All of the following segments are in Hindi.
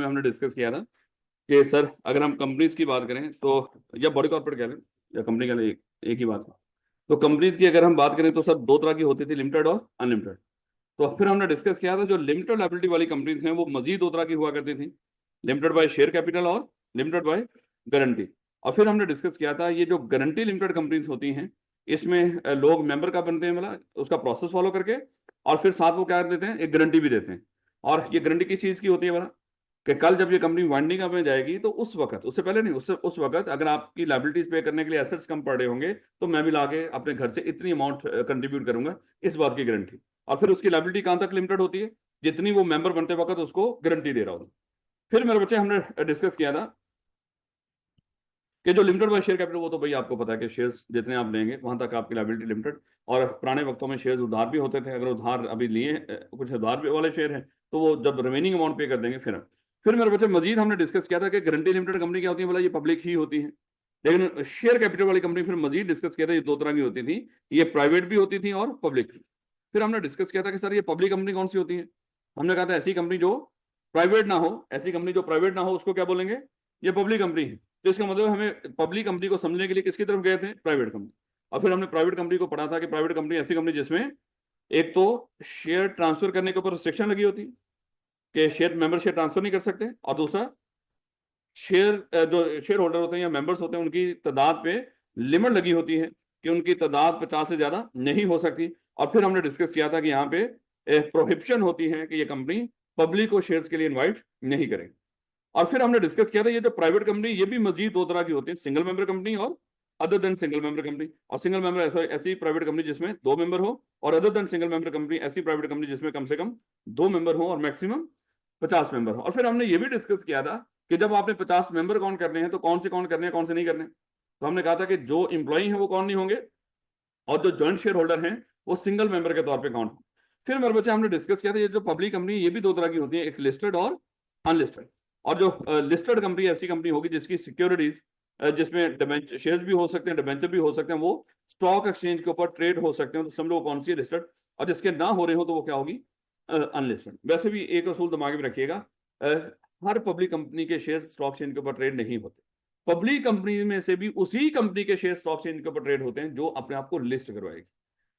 हमने डिस्कस किया था कि सर अगर हम कंपनीज की बात करें तो या बॉडी कॉर्पोरेट कह लें या कंपनी कह लें, एक ही बात है। तो कंपनीज की अगर हम बात करें तो सर दो तरह की होती थी, लिमिटेड और अनलिमिटेड। तो फिर हमने डिस्कस किया था जो लिमिटेड लायबिलिटी वाली कंपनीज हैं वो मजीद दो तरह की हुआ करती थी, लिमिटेड बाय शेयर कैपिटल और लिमिटेड बाय गारंटी। और फिर हमने डिस्कस किया था ये जो गारंटी लिमिटेड कंपनीज होती हैं इसमें लोग मेंबर का बनते हैं, मतलब उसका प्रोसेस फॉलो करके, और फिर साथ वो क्या देते हैं, एक गारंटी भी देते हैं। और ये गारंटी किस चीज की होती है, बड़ा कि कल जब ये कंपनी वाइंडिंग अप में जाएगी तो उस वक्त, उससे पहले नहीं, उस वक्त अगर आपकी लायबिलिटीज पे करने के लिए एसेट्स कम पड़ रहे होंगे तो मैं भी लाके अपने घर से इतनी अमाउंट कंट्रीब्यूट करूंगा, इस बात की गारंटी। और फिर उसकी लायबिलिटी कहां तक लिमिटेड होती है, जितनी वो मेंबर बनते वक्त उसको गारंटी दे रहा होता। फिर मेरे बच्चे हमने डिस्कस किया था कि जो लिमिटेड बाय शेयर कैपिटल, वो तो भाई आपको पता है कि शेयर्स जितने आप लेंगे वहां तक आपकी लायबिलिटी लिमिटेड। और पुराने वक्तों में शेयर्स उधार भी होते थे, अगर उधार अभी लिए कुछ उधार वाले शेयर हैं तो वो जब रिमेनिंग अमाउंट पे कर देंगे। फिर मेरे बच्चे मजीद हमने डिस्कस किया था कि गारंटी लिमिटेड कंपनी क्या होती है, बोला ये पब्लिक ही होती है। लेकिन शेयर कैपिटल वाली कंपनी फिर मजीद डिस्कस किया था, ये दो तरह की होती थी, ये प्राइवेट भी होती थी और पब्लिक भी। फिर हमने डिस्कस किया था कि सर ये पब्लिक कंपनी कौन सी होती है। हमने कहा था ऐसी कंपनी जो प्राइवेट ना हो, ऐसी कंपनी जो प्राइवेट ना हो उसको क्या बोलेंगे, ये पब्लिक कंपनी है। तो इसका मतलब हमें पब्लिक कंपनी को समझने के लिए किसकी तरफ गए थे, प्राइवेट कंपनी। और फिर हमने प्राइवेट कंपनी को पढ़ा था कि प्राइवेट कंपनी ऐसी कंपनी जिसमें एक तो शेयर ट्रांसफर करने के ऊपर रिस्ट्रिक्शन लगी होती कि शेयर मेंबर शेयर ट्रांसफर नहीं कर सकते, और दूसरा जो शेयर होल्डर होते हैं या मेंबर्स होते हैं उनकी तादाद पे लिमिट लगी होती है कि उनकी तादाद 50 से ज्यादा नहीं हो सकती। और फिर हमने डिस्कस किया था कि यहाँ पे प्रोहिबिशन होती है कि ये कंपनी पब्लिक को शेयर्स के लिए इन्वाइट नहीं करेगी। और फिर हमने डिस्कस किया था ये जो प्राइवेट कंपनी ये भी मजीद दो तरह की होती है, सिंगल मेंबर कंपनी और other than single member company. और सिंगल मेंबर ऐसी प्राइवेट कंपनी जिसमें दो मेंबर हो, और other than single member company ऐसी प्राइवेट कंपनी जिसमें कम से कम दो मेंबर हो और मैक्सिमम 50 मेंबर हो। और फिर हमने ये भी डिस्कस किया था कि जब आपने 50 मेंबर काउंट करने हैं तो कौन से काउंट करने हैं, कौन से नहीं करने। तो हमने कहा था कि जो इंप्लॉई हैं वो कौन नहीं होंगे, और जो ज्वाइंट शेयर होल्डर हैं वो सिंगल मेंबर के तौर पर काउंट। फिर मेरे बच्चे हमने डिस्कस किया था ये जो पब्लिक कंपनी ये भी दो तरह की होती है, एक लिस्टेड और अनलिस्टेड। और जो लिस्टेड कंपनी ऐसी कंपनी होगी जिसकी सिक्योरिटीज, जिसमें शेयर्स भी हो सकते हैं, डिबेंचर भी हो सकते हैं, वो स्टॉक एक्सचेंज के ऊपर ट्रेड हो सकते हैं, तो समझ लो कौन सी है, लिस्टेड। और जिसके ना हो रहे हो तो वो क्या होगी, अनलिस्टेड। वैसे भी एक असूल दिमाग में रखिएगा, हर पब्लिक कंपनी के शेयर स्टॉक एक्सचेंज के ऊपर ट्रेड नहीं होते। पब्लिक कंपनी में से भी उसी कंपनी के शेयर स्टॉक एक्सचेंज के ऊपर ट्रेड होते हैं जो अपने आप को लिस्ट करवाएगी।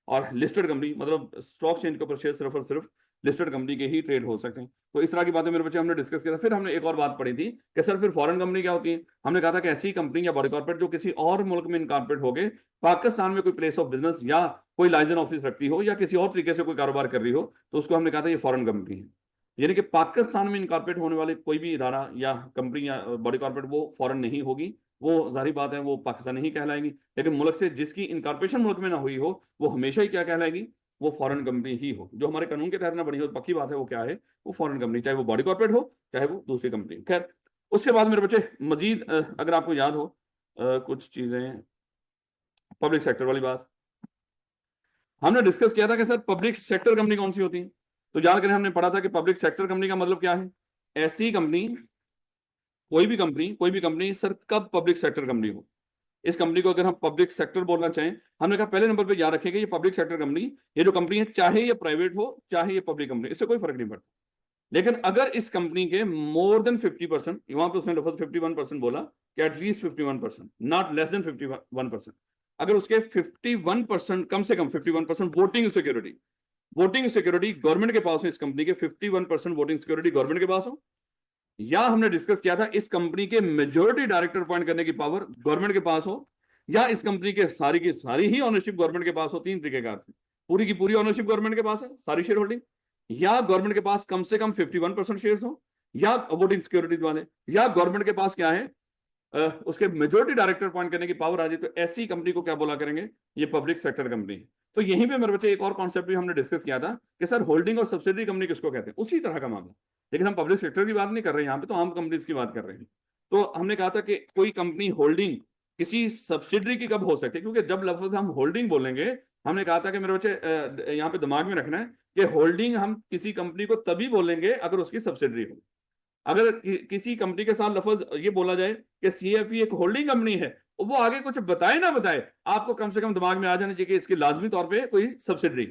और लिस्टेड कंपनी मतलब स्टॉक एक्सचेंज के ऊपर शेयर सिर्फ और सिर्फ लिस्टेड कंपनी के ही ट्रेड हो सकते हैं। तो इस तरह की बातें मेरे बच्चे हमने डिस्कस किया था। फिर हमने एक और बात पढ़ी थी कि सर फिर फॉरेन कंपनी क्या होती है। हमने कहा था कि ऐसी कंपनी या बॉडी कॉर्पोरेट जो किसी और मुल्क में इनकॉर्पोरेट हो गए, पाकिस्तान में कोई प्लेस ऑफ बिजनेस या कोई लाइसेंस ऑफिस रखती हो या किसी और तरीके से कोई कारोबार कर रही हो, तो उसको हमने कहा था ये फॉरेन कंपनी है। यानी कि पाकिस्तान में इनकॉर्पोरेट होने वाले कोई भी इदारा या कंपनी या बॉडी कॉर्पोरेट वो फॉरेन नहीं होगी, वो जाहिर बात है वो पाकिस्तानी ही कहलाएगी। लेकिन मुल्क से जिसकी इनकॉर्पोरेशन मुल्क में ना हुई हो वो हमेशा ही क्या कहलाएगी, वो फॉरेन कंपनी ही हो। जो हमारे कानून के तहत ना बनी हो, पक्की बात है वो क्या है, वो फॉरेन कंपनी, चाहे वो बॉडी कॉर्पोरेट हो चाहे वो दूसरी कंपनी। खैर उसके बाद मेरे बच्चे मजीद अगर आपको याद हो कुछ चीजें, पब्लिक सेक्टर वाली बात हमने डिस्कस किया था कि सर पब्लिक सेक्टर कंपनी कौन सी होती है। तो याद करें हमने पढ़ा था कि पब्लिक सेक्टर कंपनी का मतलब क्या है, ऐसी कंपनी, कोई भी कंपनी सर कब पब्लिक सेक्टर कंपनी हो। इस कंपनी को अगर हम पब्लिक सेक्टर बोलना चाहें, हमने कहा पहले नंबर पे याद रखेंगे ये पब्लिक सेक्टर कंपनी, ये जो कंपनी है चाहे ये प्राइवेट हो चाहे ये पब्लिक कंपनी, इससे कोई फर्क नहीं पड़ता। लेकिन अगर इस कंपनी के मोर देन 50%, वहां पे उसने लफ्ज 51% बोला कि एटलीस्ट 51%, नॉट लेस देन 51%, अगर उसके 51% कम से कम 51% वोटिंग सिक्योरिटी गवर्नमेंट के पास हो, इस कंपनी के 51% वोटिंग सिक्योरिटी गवर्नमेंट के पास हो, या हमने डिस्कस किया था इस कंपनी के मेजॉरिटी डायरेक्टर अपॉइंट करने की पावर गवर्नमेंट के पास हो, या इस कंपनी के सारी की सारी ही ऑनरशिप गवर्नमेंट के पास हो, तीन तरीके का, पूरी की पूरी ऑनरशिप गवर्नमेंट के पास है, सारी शेयर होल्डिंग, या गवर्नमेंट के पास कम से कम 51% शेयर्स हो, या वोटिंग सिक्योरिटी वाले, या गवर्नमेंट के पास क्या है उसके मेजोरिटी डायरेक्टर अपॉइंट करने की पावर आ जाए, तो ऐसी कंपनी को क्या बोला करेंगे, ये पब्लिक सेक्टर कंपनी है। तो यहीं पे मेरे बच्चे एक और कॉन्सेप्ट भी हमने डिस्कस किया था कि सर होल्डिंग और सब्सिडरी कंपनी किसको कहते हैं, उसी तरह का मामला। लेकिन हम पब्लिक सेक्टर की बात नहीं कर रहे हैं यहाँ पे, तो आम कंपनीज की बात कर रहे हैं। तो हमने कहा था कि कोई कंपनी होल्डिंग किसी सब्सिडरी की कब हो सकती है, क्योंकि जब लफ्ज हम होल्डिंग बोलेंगे, हमने कहा था कि मेरे बच्चे यहाँ पे दिमाग में रखना है कि होल्डिंग हम किसी कंपनी को तभी बोलेंगे अगर उसकी सब्सिडरी हो। अगर किसी कंपनी के साथ लफ्ज ये बोला जाए कि सीएफई एक होल्डिंग कंपनी है, वो आगे कुछ बताए ना बताए, आपको कम से कम दिमाग में आ जाना चाहिए कि इसकी लाजमी तौर पे कोई सब्सिडरी।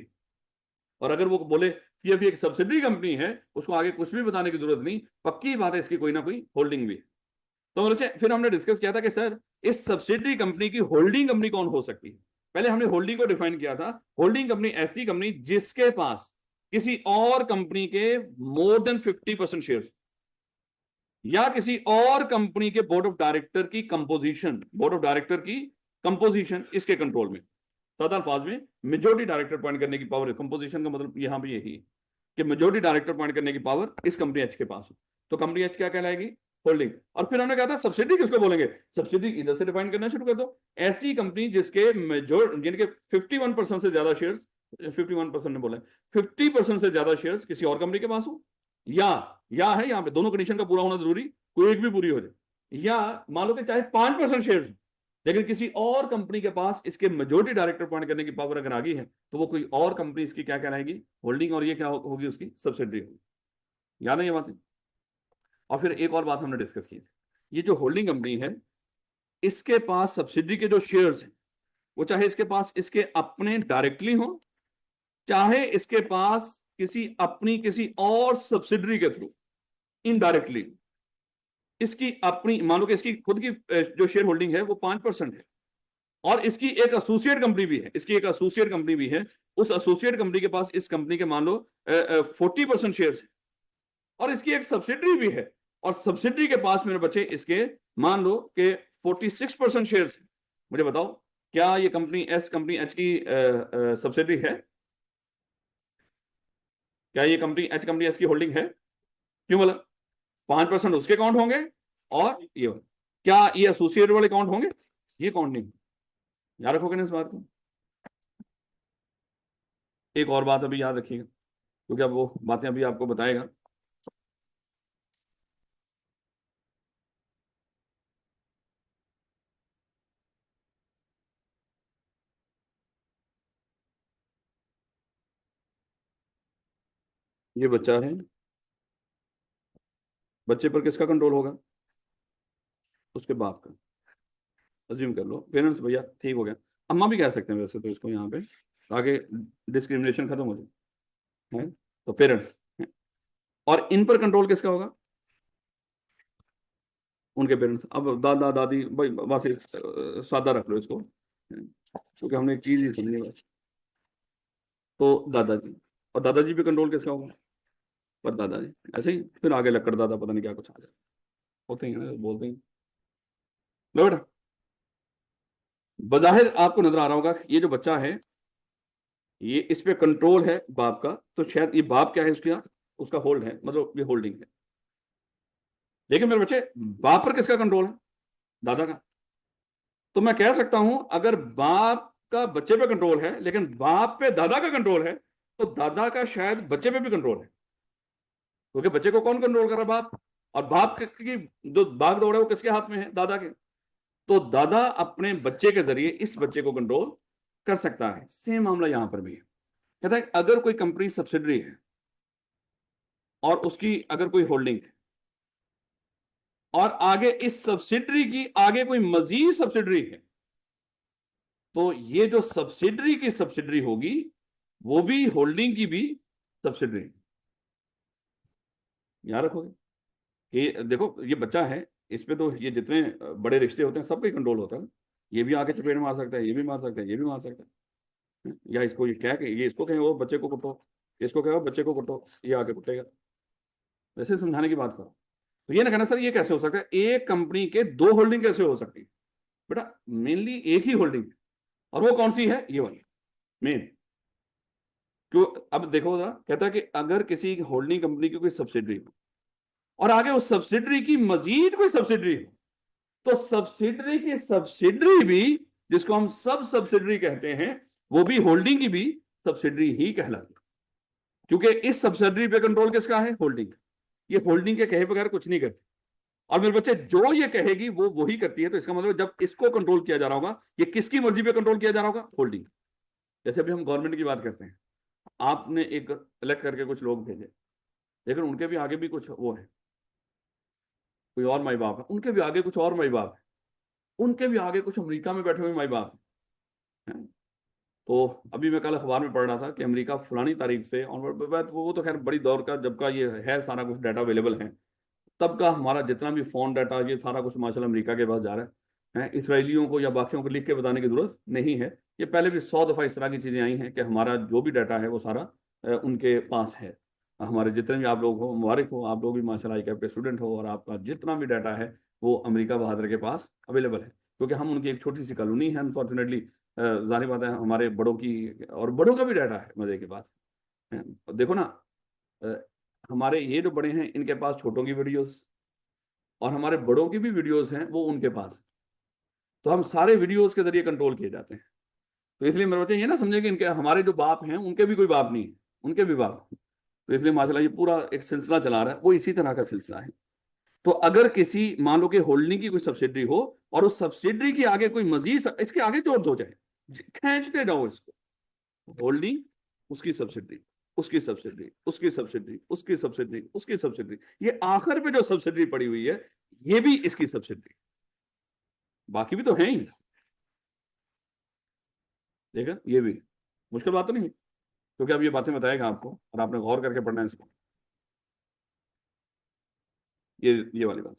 और अगर वो बोले सिर्फ एक सब्सिडरी कंपनी है, उसको आगे कुछ भी बताने की जरूरत नहीं, पक्की बात है इसकी कोई ना कोई होल्डिंग भी है। तो बच्चे फिर हमने डिस्कस किया था कि सर इस सब्सिडरी कंपनी की होल्डिंग कंपनी कौन हो सकती है। पहले हमने होल्डिंग को डिफाइन किया था, होल्डिंग कंपनी ऐसी कंपनी जिसके पास किसी और कंपनी के मोर देन 50% शेयर, या किसी और कंपनी के बोर्ड ऑफ डायरेक्टर की कंपोजिशन, बोर्ड ऑफ डायरेक्टर की कंपोजिशन इसके कंट्रोल में, सादा अल्फाज में मेजोरिटी डायरेक्टर अपॉइंट करने की पावर है। कंपोजिशन का मतलब यहां भी यही है कि मेजोरिटी डायरेक्टर अपॉइंट करने की पावर इस कंपनी एच के पास हो, तो कंपनी एच क्या कहलाएगी, होल्डिंग। और फिर हमने कहा था सब्सिडी किसको बोलेंगे, सब्सिडी इधर से डिफाइन करना शुरू कर दो, ऐसी कंपनी जिसके जिनके 51% से ज्यादा शेयर्स, 51% ने बोला 50% से ज्यादा शेयर्स किसी और कंपनी के पास हो, या है यहां पे दोनों कंडीशन का पूरा होना जरूरी, कोई एक भी पूरी हो जाए, या मान लो कि चाहे 5% शेयर्स लेकिन किसी और कंपनी के पास इसके मेजोरिटी डायरेक्टर अपॉइंट करने की पावर अगर आ गई है तो वो कोई और कंपनी इसकी क्या कहलाएगी, होल्डिंग, और ये क्या होगी, उसकी सब्सिडरी होगी। याद है ये बात। और फिर एक और बात हमने डिस्कस की थी, ये जो होल्डिंग कंपनी है इसके पास सब्सिडरी के जो शेयर्स हैं वो चाहे इसके पास इसके अपने डायरेक्टली हो, चाहे इसके पास किसी और सब्सिडरी के थ्रू इनडायरेक्टली, इसकी अपनी मान लो कि इसकी खुद की जो शेयर होल्डिंग है वो 5% है, और इसकी एक एसोसिएट कंपनी भी है, इसकी एक एसोसिएट कंपनी भी है, उस एसोसिएट कंपनी के पास इस कंपनी के मान लो 40% शेयर है, और इसकी एक सब्सिडरी भी है, और सब्सिडरी के पास मेरे बच्चे इसके मान लो कि 46% शेयर है। मुझे बताओ क्या ये कंपनी एच की सब्सिडरी है, क्या ये कंपनी एच की होल्डिंग है, क्यों बोला, 5% उसके अकाउंट होंगे, और ये क्या ये एसोसिएट वाले अकाउंट होंगे, ये अकाउंट नहीं, याद रखोगे ना इस बात को। एक और बात अभी याद रखिएगा क्योंकि अब वो बातें अभी आपको बताएगा। ये बच्चा है, बच्चे पर किसका कंट्रोल होगा, उसके बाप का, अज्यूम कर लो, पेरेंट्स भैया ठीक हो गया, अम्मा भी कह सकते हैं वैसे तो इसको यहाँ पे, आगे डिस्क्रिमिनेशन खत्म हो जाए, है तो पेरेंट्स। और इन पर कंट्रोल किसका होगा, उनके पेरेंट्स। अब दादा दादी भाई बस सादा रख लो इसको, क्योंकि हमने एक चीज ही सुनी है बस। तो दादाजी, और दादाजी पे कंट्रोल किसका होगा, पर दादाजी, ऐसे ही फिर आगे लक्कड़ दादा पता नहीं क्या कुछ आ जाए, होते हैं ना बोलते हैं। लो बेटा, बजाहिर आपको नजर आ रहा होगा ये जो बच्चा है ये इस पे कंट्रोल है बाप का, तो शायद ये बाप क्या है उसका, उसका होल्ड है, मतलब ये होल्डिंग है। लेकिन मेरे बच्चे बाप पर किसका कंट्रोल है, दादा का। तो मैं कह सकता हूं अगर बाप का बच्चे पे कंट्रोल है लेकिन बाप पे दादा का कंट्रोल है, तो दादा का शायद बच्चे पे भी कंट्रोल है, क्योंकि बच्चे को कौन कंट्रोल कर रहा है, बाप। और बाप की जो भाग दौड़ है वो किसके हाथ में है, दादा के। तो दादा अपने बच्चे के जरिए इस बच्चे को कंट्रोल कर सकता है। सेम मामला यहां पर भी है, कहता है अगर कोई कंपनी सब्सिडरी है और उसकी अगर कोई होल्डिंग है, और आगे इस सब्सिडरी की आगे कोई मजीद सब्सिडरी है, तो ये जो सब्सिडरी की सब्सिडरी होगी वो भी होल्डिंग की भी सब्सिडरी, याद रखोगे कि देखो ये बच्चा है, इस पे तो ये जितने बड़े रिश्ते होते हैं सब पे कंट्रोल होता है। ये भी आके चपेट मार सकता है, ये भी मार सकता है, ये भी मार सकता है, या इसको ये क्या ये इसको कहें वो बच्चे को कुटो, इसको कहो बच्चे को कुटो, ये आके कुटेगा। वैसे समझाने की बात करो तो ये ना कहना सर ये कैसे हो सकता है, एक कंपनी के दो होल्डिंग कैसे हो सकती है, बेटा मेनली एक ही होल्डिंग, और वो कौन सी है, ये वाली मेन। क्यों, अब देखो जरा, कहता है कि अगर किसी होल्डिंग कंपनी की कोई सब्सिडरी हो और आगे उस सब्सिडरी की मजीद कोई सब्सिडरी हो, तो सब्सिडरी की सब्सिडरी भी, जिसको हम सब सब्सिडरी कहते हैं, वो भी होल्डिंग की भी सब्सिडरी ही कहलाती है, क्योंकि इस सब्सिडरी पे कंट्रोल किसका है, होल्डिंग। ये होल्डिंग के कहे बगैर कुछ नहीं करती। और मेरे बच्चे जो ये कहेगी वो वही करती है, तो इसका मतलब जब इसको कंट्रोल किया जा रहा होगा, ये किसकी मर्जी पे कंट्रोल किया जा रहा होगा, होल्डिंग। जैसे अभी हम गवर्नमेंट की बात करते हैं, आपने एक इलेक्ट करके कुछ लोग भेजे, लेकिन उनके भी आगे भी कुछ वो है, कोई और माई बाप है, उनके भी आगे कुछ और माई बाप है, उनके भी आगे कुछ अमेरिका में बैठे हुए माई बाप है। तो अभी मैं कल अखबार में पढ़ रहा था कि अमेरिका फलानी तारीख से, और वो तो खैर बड़ी दौर का जब का ये है, सारा कुछ डाटा अवेलेबल है, तब का हमारा जितना भी फोन डाटा ये सारा कुछ माशाल्लाह अमेरिका के पास जा रहा है। इसराइलियों को या बाकियों को लिख के बताने की जरूरत नहीं है, ये पहले भी 100 दफा इस तरह की चीजें आई हैं कि हमारा जो भी डाटा है वो सारा उनके पास है। हमारे जितने भी आप लोग हो, मुबारक हो, आप लोग भी माशाल्लाह ICAP के स्टूडेंट हो, और आपका जितना भी डाटा है वो अमेरिका बहादुर के पास अवेलेबल है, क्योंकि हम उनकी एक छोटी सी कॉलोनी है अनफॉर्चुनेटली। जाहिर बात है हमारे बड़ों की, और बड़ों का भी डाटा है मजे के पास। देखो ना, अ, हमारे ये जो बड़े हैं इनके पास छोटों की वीडियोस, और हमारे बड़ों की भी वीडियोस हैं वो उनके पास है। तो हम सारे वीडियोस के जरिए कंट्रोल किए जाते हैं। तो इसलिए मेरे बच्चे ये ना समझे कि इनके, हमारे जो बाप हैं उनके भी कोई बाप नहीं है, उनके भी बाप। तो इसलिए माशाल्लाह ये पूरा एक सिलसिला चला रहा है, वो इसी तरह का सिलसिला है। तो अगर किसी, मान लो कि होल्डिंग की कोई सब्सिडरी हो, और उस सब्सिडरी के आगे कोई मजीद इसके आगे जोड़ दो जाए, खींचते जाओ इसको, होल्डिंग, उसकी सब्सिडरी, उसकी सब्सिडरी, उसकी सब्सिडरी, उसकी सब्सिडरी, उसकी सब्सिडरी, ये आखिर पे जो सब्सिडरी पड़ी हुई है ये भी इसकी सब्सिडरी, बाकी भी तो है ही। देखा, ये भी मुश्किल बात तो नहीं है, क्योंकि अब ये बातें बताएगा आपको और आपने गौर करके पढ़ना है इसको। ये वाली बात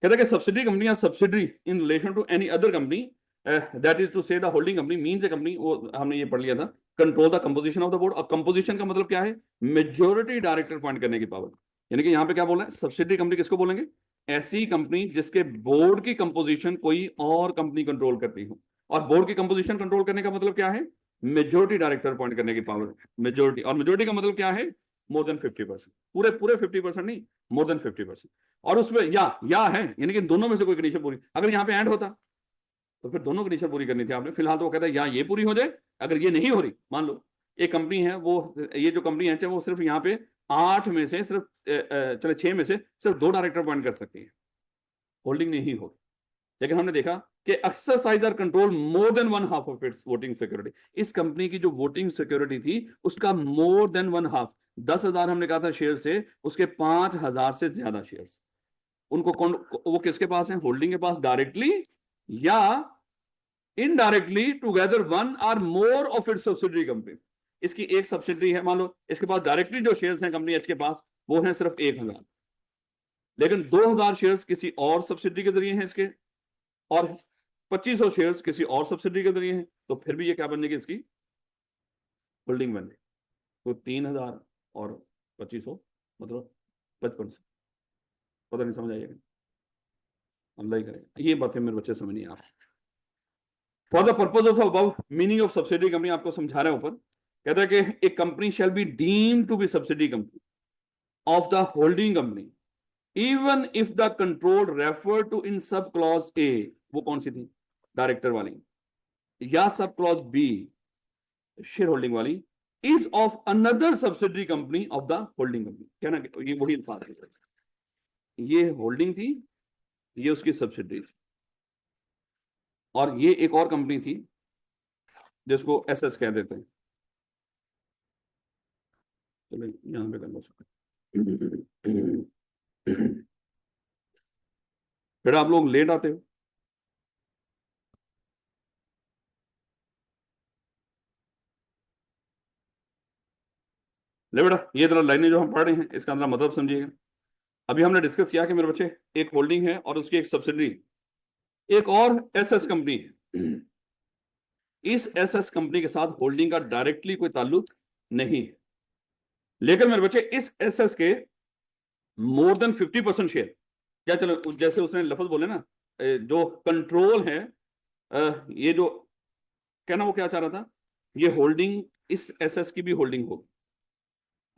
कहता है कि subsidiary company, subsidiary in relation to any other company, that is to say the holding company means a company, वो हमने ये पढ़ लिया था, control the composition of the board. और कंपोजिशन का मतलब क्या है? मेजॉरिटी डायरेक्टर अपॉइंट करने की पावर। यानी कि यहाँ पे क्या बोल रहा है, सब्सिडरी कंपनी किसको बोलेंगे? ऐसी कंपनी जिसके बोर्ड की कंपोजिशन कोई और कंपनी कंट्रोल करती हो। और बोर्ड की कंपोजिशन कंट्रोल करने का मतलब क्या है? मेजोरिटी डायरेक्टर अपॉइंट करने की पावर। मेजोरिटी, और मेजोरिटी का मतलब क्या है? मोर देन 50%, पूरे पूरे 50% नहीं, मोर देन 50%। और उसमें या है, यानी कि दोनों में से कोई कंडीशन पूरी। अगर यहाँ पे एंड होता तो फिर दोनों कंडीशन पूरी करनी थी आपने। फिलहाल तो वो कहता है या ये पूरी हो जाए, अगर ये नहीं हो रही, मान लो एक कंपनी है, वो ये जो कंपनी है चाहे वो सिर्फ यहाँ पे 8 में से सिर्फ चले 6 में से सिर्फ 2 डायरेक्टर अपॉइंट कर सकती है, होल्डिंग नहीं होगी। लेकिन हमने देखा कि exercise are control more than 1/2 of its voting security. इस कंपनी की जो वोटिंग सिक्योरिटी थी उसका मोर देन 1/2, 10,000 हमने कहा था शेयर से, उसके 5,000 से ज्यादा शेयर्स उनको कौन, वो किसके पास है? होल्डिंग के पास, डायरेक्टली या indirectly, together one or more of its subsidiary company. इसकी एक सब्सिडरी है, मान लो इसके पास डायरेक्टली जो शेयर्स हैं कंपनी एच के पास वो हैं सिर्फ 1,000, लेकिन 2,000 शेयर्स किसी और सब्सिडरी के जरिए हैं इसके, और 2,500 शेयर्स किसी और सब्सिडरी के जरिए हैं, तो फिर भी ये क्या बन जाएगी? इसकी होल्डिंग बन जाएगी। तो 3,000 और 2,500 मतलब 5500। पता नहीं समझ आइएगा, अल्लाह ही करेगा। ये बातें मेरे बच्चे समझ नहीं आ रही। For the purpose of above meaning of subsidy company, आपको समझा रहे हैं ऊपर। कहता है कि एक company shall be deemed to be subsidy company of the holding company even if the control refer to in sub clause ए, वो कौन सी थी? डायरेक्टर वाली, या subclause B, shareholding वाली, is of another subsidiary company of the holding company. क्या ना, ये वही अल्फाज है, ये होल्डिंग थी, ये उसकी सब्सिडरी थी, और ये एक और कंपनी थी जिसको एसएस कह देते हैं। चलो यहां पे कर लो, फिर आप लोग लेट आते हो। ले बेटा, ये तरह लाइनें जो हम पढ़ रहे हैं इसका अंदर मतलब समझिएगा। अभी हमने डिस्कस किया कि मेरे बच्चे, एक होल्डिंग है और उसकी एक सब्सिडरी, एक और एसएस कंपनी है। इस एसएस कंपनी के साथ होल्डिंग का डायरेक्टली कोई ताल्लुक नहीं है, लेकिन मेरे बच्चे इस एसएस के मोर देन 50% शेयर, क्या चलो जैसे उसने लफ्ज बोले ना, जो कंट्रोल है, ये जो कहना वो क्या चाह रहा था, ये होल्डिंग इस एसएस की भी होल्डिंग होगी।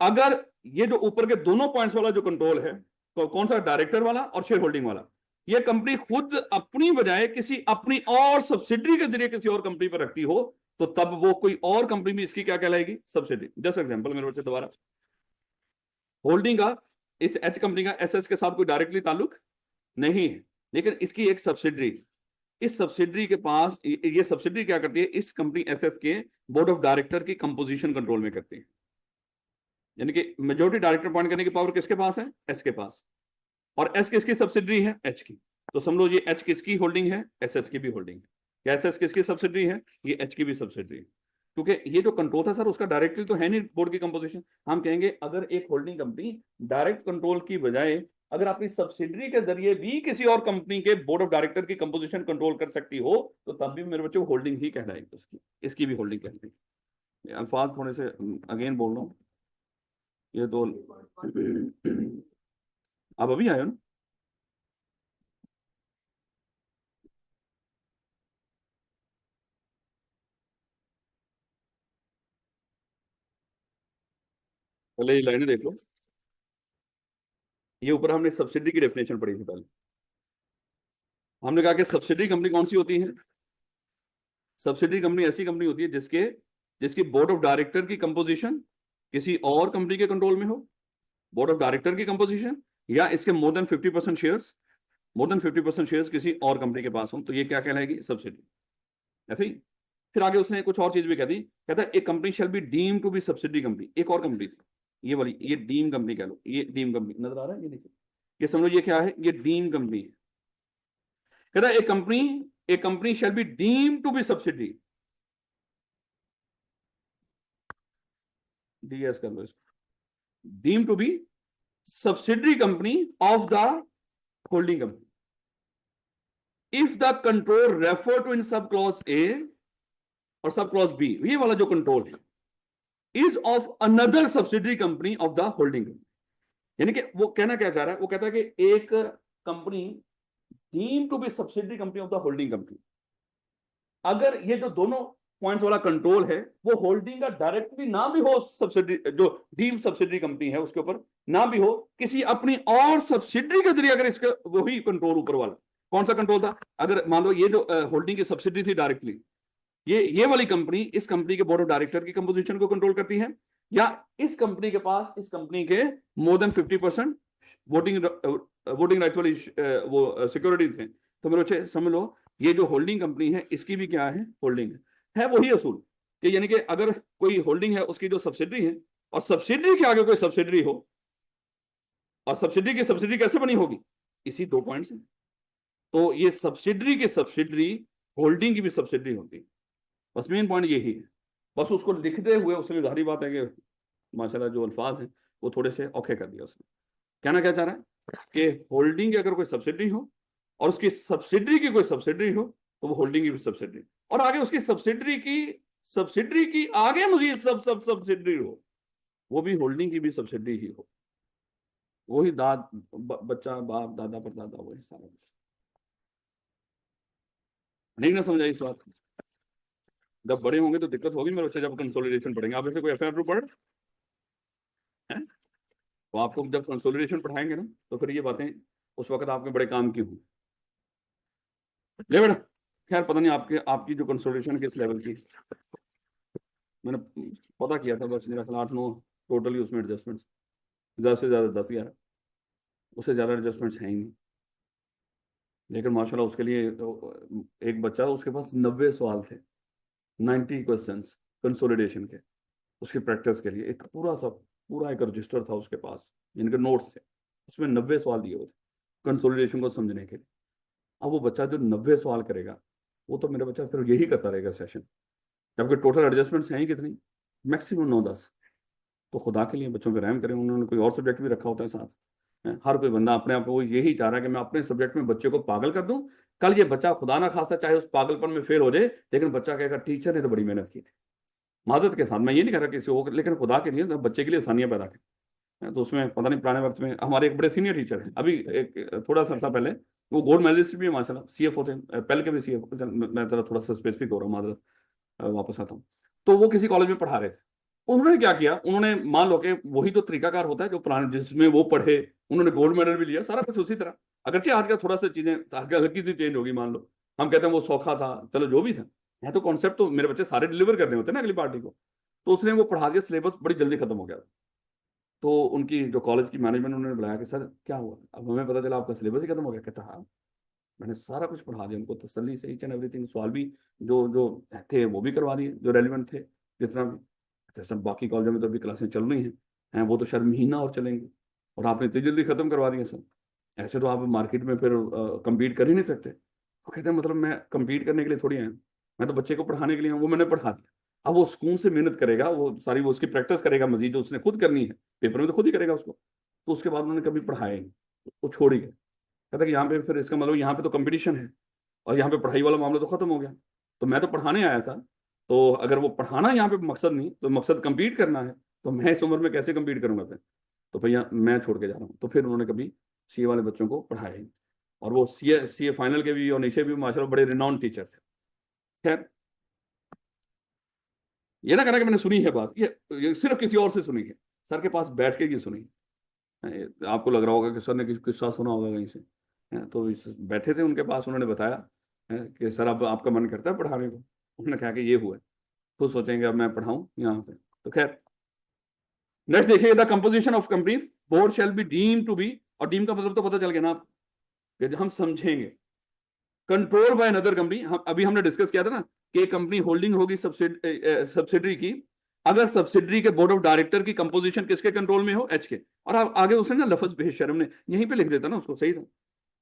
अगर ये जो ऊपर के दोनों पॉइंट्स वाला जो कंट्रोल है, तो कौन सा? डायरेक्टर वाला और शेयर होल्डिंग वाला, ये कंपनी खुद अपनी बजाय किसी अपनी और सब्सिडरी के जरिए किसी और कंपनी पर रखती हो, तो तब वो कोई और कंपनी भी इसकी क्या कहलाएगी? सब्सिडरी। जस्ट एग्जांपल मेरे बच्चे, दोबारा, होल्डिंग का इस एच कंपनी का एसएस के साथ कोई डायरेक्टली ताल्लुक नहीं है, लेकिन इसकी एक सब्सिडरी, इस सब्सिडरी के पास, ये सब्सिडरी क्या करती है? इस कंपनी एसएस के बोर्ड ऑफ डायरेक्टर की कंपोजिशन कंट्रोल में करती है। यानी कि मेजोरिटी डायरेक्टर अपॉइंट करने की पावर किसके पास है? एस के पास। और एस किसकी सब्सिडरी है? एच की। तो समझो ये एच किसकी होल्डिंग है? एस एस की भी होल्डिंग है। एस एस किसकी सब्सिडरी है? ये एच की भी सब्सिडरी है। क्योंकि ये जो कंट्रोल था सर उसका डायरेक्टली तो है नहीं बोर्ड की कंपोजिशन। हम कहेंगे अगर एक होल्डिंग कंपनी डायरेक्ट कंट्रोल की बजाय अगर अपनी सब्सिडरी के जरिए भी किसी और कंपनी के बोर्ड ऑफ डायरेक्टर की कंपोजिशन कंट्रोल कर सकती हो तो तब भी मेरे बच्चे होल्डिंग ही कहलाएगी उसकी, इसकी भी होल्डिंग कहलाएगी। अल्फाज थोड़े से अगेन बोल रहा हूँ, ये तो आप अभी आए हो ना? पहले ये लाइनें देख लो। ये ऊपर हमने सब्सिडी की डेफिनेशन पढ़ी थी पहले। हमने कहा कि सब्सिडी कंपनी कौन सी होती है? सब्सिडी कंपनी ऐसी कंपनी होती है जिसके जिसकी बोर्ड ऑफ डायरेक्टर की कंपोजिशन किसी और कंपनी के कंट्रोल में हो, बोर्ड ऑफ डायरेक्टर की कंपोजिशन या इसके मोर देन 50% शेयर्स किसी और कंपनी के पास हो, तो ये क्या कहलाएगी? सब्सिडी। ऐसे ही फिर आगे उसने कुछ और चीज भी कह दी, कहता है एक company shall be deem to be subsidy company. एक और कंपनी थी ये वाली, ये डीम कंपनी कह लो, ये डीम कंपनी नजर आ रहा है, ये देखिए, ये समझो ये क्या है, ये डीम कंपनी है। कहता है एक company shall be deem to be subsidy, डीएस कर लो इसको, deem to be subsidiary company of the holding company if the control refer to in sub clause ए और सब क्लॉज बी, ये वाला जो कंट्रोल है is of another subsidiary company of the holding company. यानी कि वो कहना क्या चाह रहा है, वो कहता है कि एक company deem to be subsidiary company of the holding company, अगर ये जो दोनों पॉइंट्स वाला कंट्रोल है वो होल्डिंग का डायरेक्टली ना भी हो, सब्सिडरी जो डीम सब्सिडरी कंपनी है उसके ऊपर ना भी हो, किसी अपनी और सब्सिडरी के जरिए अगर इसका वही कंट्रोल ऊपर वाला कौन सा कंट्रोल था, अगर मान लो ये जो होल्डिंग की सब्सिडरी थी डायरेक्टली, ये वाली कंपनी इस कंपनी के बोर्ड ऑफ डायरेक्टर की कंपोजिशन को कंट्रोल करती है, या इस कंपनी के पास इस कंपनी के मोर देन 50% वोटिंग राइट्स वाली वो सिक्योरिटीज हैं, तो मेरे बच्चे समझ लो ये जो होल्डिंग कंपनी है इसकी भी क्या है? होल्डिंग है वही असूल कि यानी कि अगर कोई होल्डिंग है उसकी जो सब्सिडरी है और सब्सिडरी के आगे कोई सब्सिडरी हो, और सब्सिडरी की सब्सिडरी कैसे बनी होगी? इसी दो पॉइंट से। तो ये सब्सिडरी की सब्सिडरी होल्डिंग की भी सब्सिडरी होती है, बस मेन पॉइंट यही है। बस उसको लिखते हुए उसने जाहिर बात है कि माशाल्लाह जो अल्फाज हैं वो थोड़े से औखे कर दिया उसने। कहना क्या चाह रहा है कि होल्डिंग की अगर कोई सब्सिडरी हो और उसकी सब्सिडरी की कोई सब्सिडरी हो तो वो होल्डिंग की भी सब्सिडरी, और आगे उसकी सब्सिडरी की आगे मजीद सब सब्सिडरी हो, वो भी होल्डिंग की भी सब्सिडरी ही हो। वही बच्चा बाप दादा परदादा वही सारा कुछ। नहीं ना समझा इस बात? जब बड़े होंगे तो दिक्कत होगी मेरे बच्चे, जब कंसोलिडेशन पढ़ेंगे। आप ऐसे कोई एफ पढ़ हैं, तो आपको जब कंसोलिडेशन पढ़ाएंगे ना तो फिर ये बातें उस वक्त आपके बड़े काम की होंगी। ले बेटा, खैर पता नहीं आपके आपकी जो कंसोलिडेशन किस लेवल की, मैंने पता किया था, बस मेरा ख्याल 8-9 टोटली उसमें एडजस्टमेंट्स, ज़्यादा से ज़्यादा 10-11, उससे ज़्यादा एडजस्टमेंट्स हैं ही नहीं। लेकिन माशाल्लाह उसके लिए एक बच्चा उसके पास 90 सवाल थे, 90 क्वेश्चंस कंसोलिडेशन के, उसकी प्रैक्टिस के लिए एक पूरा एक रजिस्टर था उसके पास, जिनके नोट्स थे, उसमें 90 सवाल दिए हुए थे कंसोलिडेशन को समझने के लिए। अब वो बच्चा जो 90 सवाल करेगा वो तो मेरा बच्चा फिर यही करता रहेगा सेशन, जबकि टोटल एडजस्टमेंट्स हैं ही कितनी? मैक्सिमम 9-10। तो खुदा के लिए बच्चों पे रहम करें, उन्होंने कोई और सब्जेक्ट भी रखा होता है साथ। हर कोई बंदा अपने आप को यही चाह रहा है कि मैं अपने सब्जेक्ट में बच्चे को पागल कर दूं, कल ये बच्चा खुदा ना खासा चाहे उस पागलपन में फेल हो जाए, लेकिन बच्चा कहेगा टीचर ने तो बड़ी मेहनत की थी। मादत के साथ मैं ये नहीं कह रहा किसी और, लेकिन खुदा के लिए बच्चे के लिए आसानियां पैदा करें। तो उसमें पता नहीं पुराने वक्त में हमारे एक बड़े सीनियर टीचर हैं, अभी एक थोड़ा सा पहले वो गोल्ड मेडलिस्ट भी है माशाल्लाह, सीएफओ थे पहले के भी सीएफओ। मैं थोड़ा सा स्पेसिफिक हो रहा हूँ, मादत वापस आता हूँ। तो वो किसी कॉलेज में पढ़ा रहे थे, उन्होंने क्या किया, उन्होंने मान लो कि वही तो तरीकाकार होता है जो पुराने जिसमें वो पढ़े, उन्होंने गोल्ड मेडल भी लिया, सारा कुछ उसी तरह। अगरचे आज का थोड़ा सा चीजें हल्की सी चेंज होगी, मान लो हम कहते हैं वो सौखा था, चलो जो भी था, है तो कॉन्सेप्ट तो मेरे बच्चे सारे डिलीवर करने होते हैं ना अगली पार्टी को। तो उसने वो पढ़ा दिया, सिलेबस बड़ी जल्दी खत्म हो गया। तो उनकी जो कॉलेज की मैनेजमेंट उन्होंने बुलाया कि सर क्या हुआ, अब हमें पता चला आपका सिलेबस ही खत्म हो गया। कहता हाँ, मैंने सारा कुछ पढ़ा दिया उनको तसल्ली से, ईच एंड एवरीथिंग, सवाल भी जो जो थे वो भी करवा दिए जो रेलिवेंट थे जितना भी। तो सब बाकी कॉलेजों में तो अभी क्लासें चल रही हैं वो तो शायद महीना और चलेंगी, और आपने इतनी जल्दी खत्म करवा दिया सब, ऐसे तो आप मार्केट में फिर कम्पीट कर ही नहीं सकते। वो कहते हैं मतलब मैं कम्पीट करने के लिए थोड़ी आया, मैं तो बच्चे को पढ़ाने के लिए हूँ, वो मैंने पढ़ा दिया। अब वो सुकून से मेहनत करेगा, वो सारी वो उसकी प्रैक्टिस करेगा मजीद, जो उसने खुद करनी है, पेपर में तो खुद ही करेगा उसको। तो उसके बाद उन्होंने कभी पढ़ाया नहीं, वो छोड़ ही गया। कहता कि यहाँ पे फिर इसका मतलब यहाँ पे तो कंपटीशन है, और यहाँ पे पढ़ाई वाला मामला तो खत्म हो गया। तो मैं तो पढ़ाने आया था, तो अगर वो पढ़ाना यहाँ पे मकसद नहीं, तो मकसद compete करना है, तो मैं इस उम्र में कैसे compete करूंगा फिर? तो भैया मैं छोड़ के जा रहा हूँ। तो फिर उन्होंने कभी सीए वाले बच्चों को पढ़ाया ही। और वो सीए फाइनल के भी और नीचे भी माशाल्लाह बड़े रिनाउंड टीचर्स हैं। खैर, ये ना कहना कि मैंने सुनी है बात, ये सिर्फ किसी और से सुनी है, सर के पास बैठ के ही सुनी है। आपको लग रहा होगा कि सर ने किस्सा सुना होगा कहीं से। तो बैठे थे उनके पास, उन्होंने बताया कि सर अब आपका मन करता है पढ़ाने को? उन्होंने कहा कि ये हुआ है, खुद सोचेंगे अब मैं पढ़ाऊं यहाँ पे। तो खैर, नेक्स्ट देखिए, the composition of company board shall be deem to be, और डीम का मतलब तो पता चल गया ना आप, कि हम समझेंगे। कंट्रोल बाय अनदर कंपनी, हम अभी हमने डिस्कस किया था ना कि कंपनी होल्डिंग होगी सब्सिडरी की, अगर सब्सिडरी के बोर्ड ऑफ डायरेक्टर की कंपोजिशन किसके कंट्रोल में हो? एच के। और आप आगे उसने ना लफ्ज बेशर्म ने यहीं पे लिख देता ना उसको, सही था,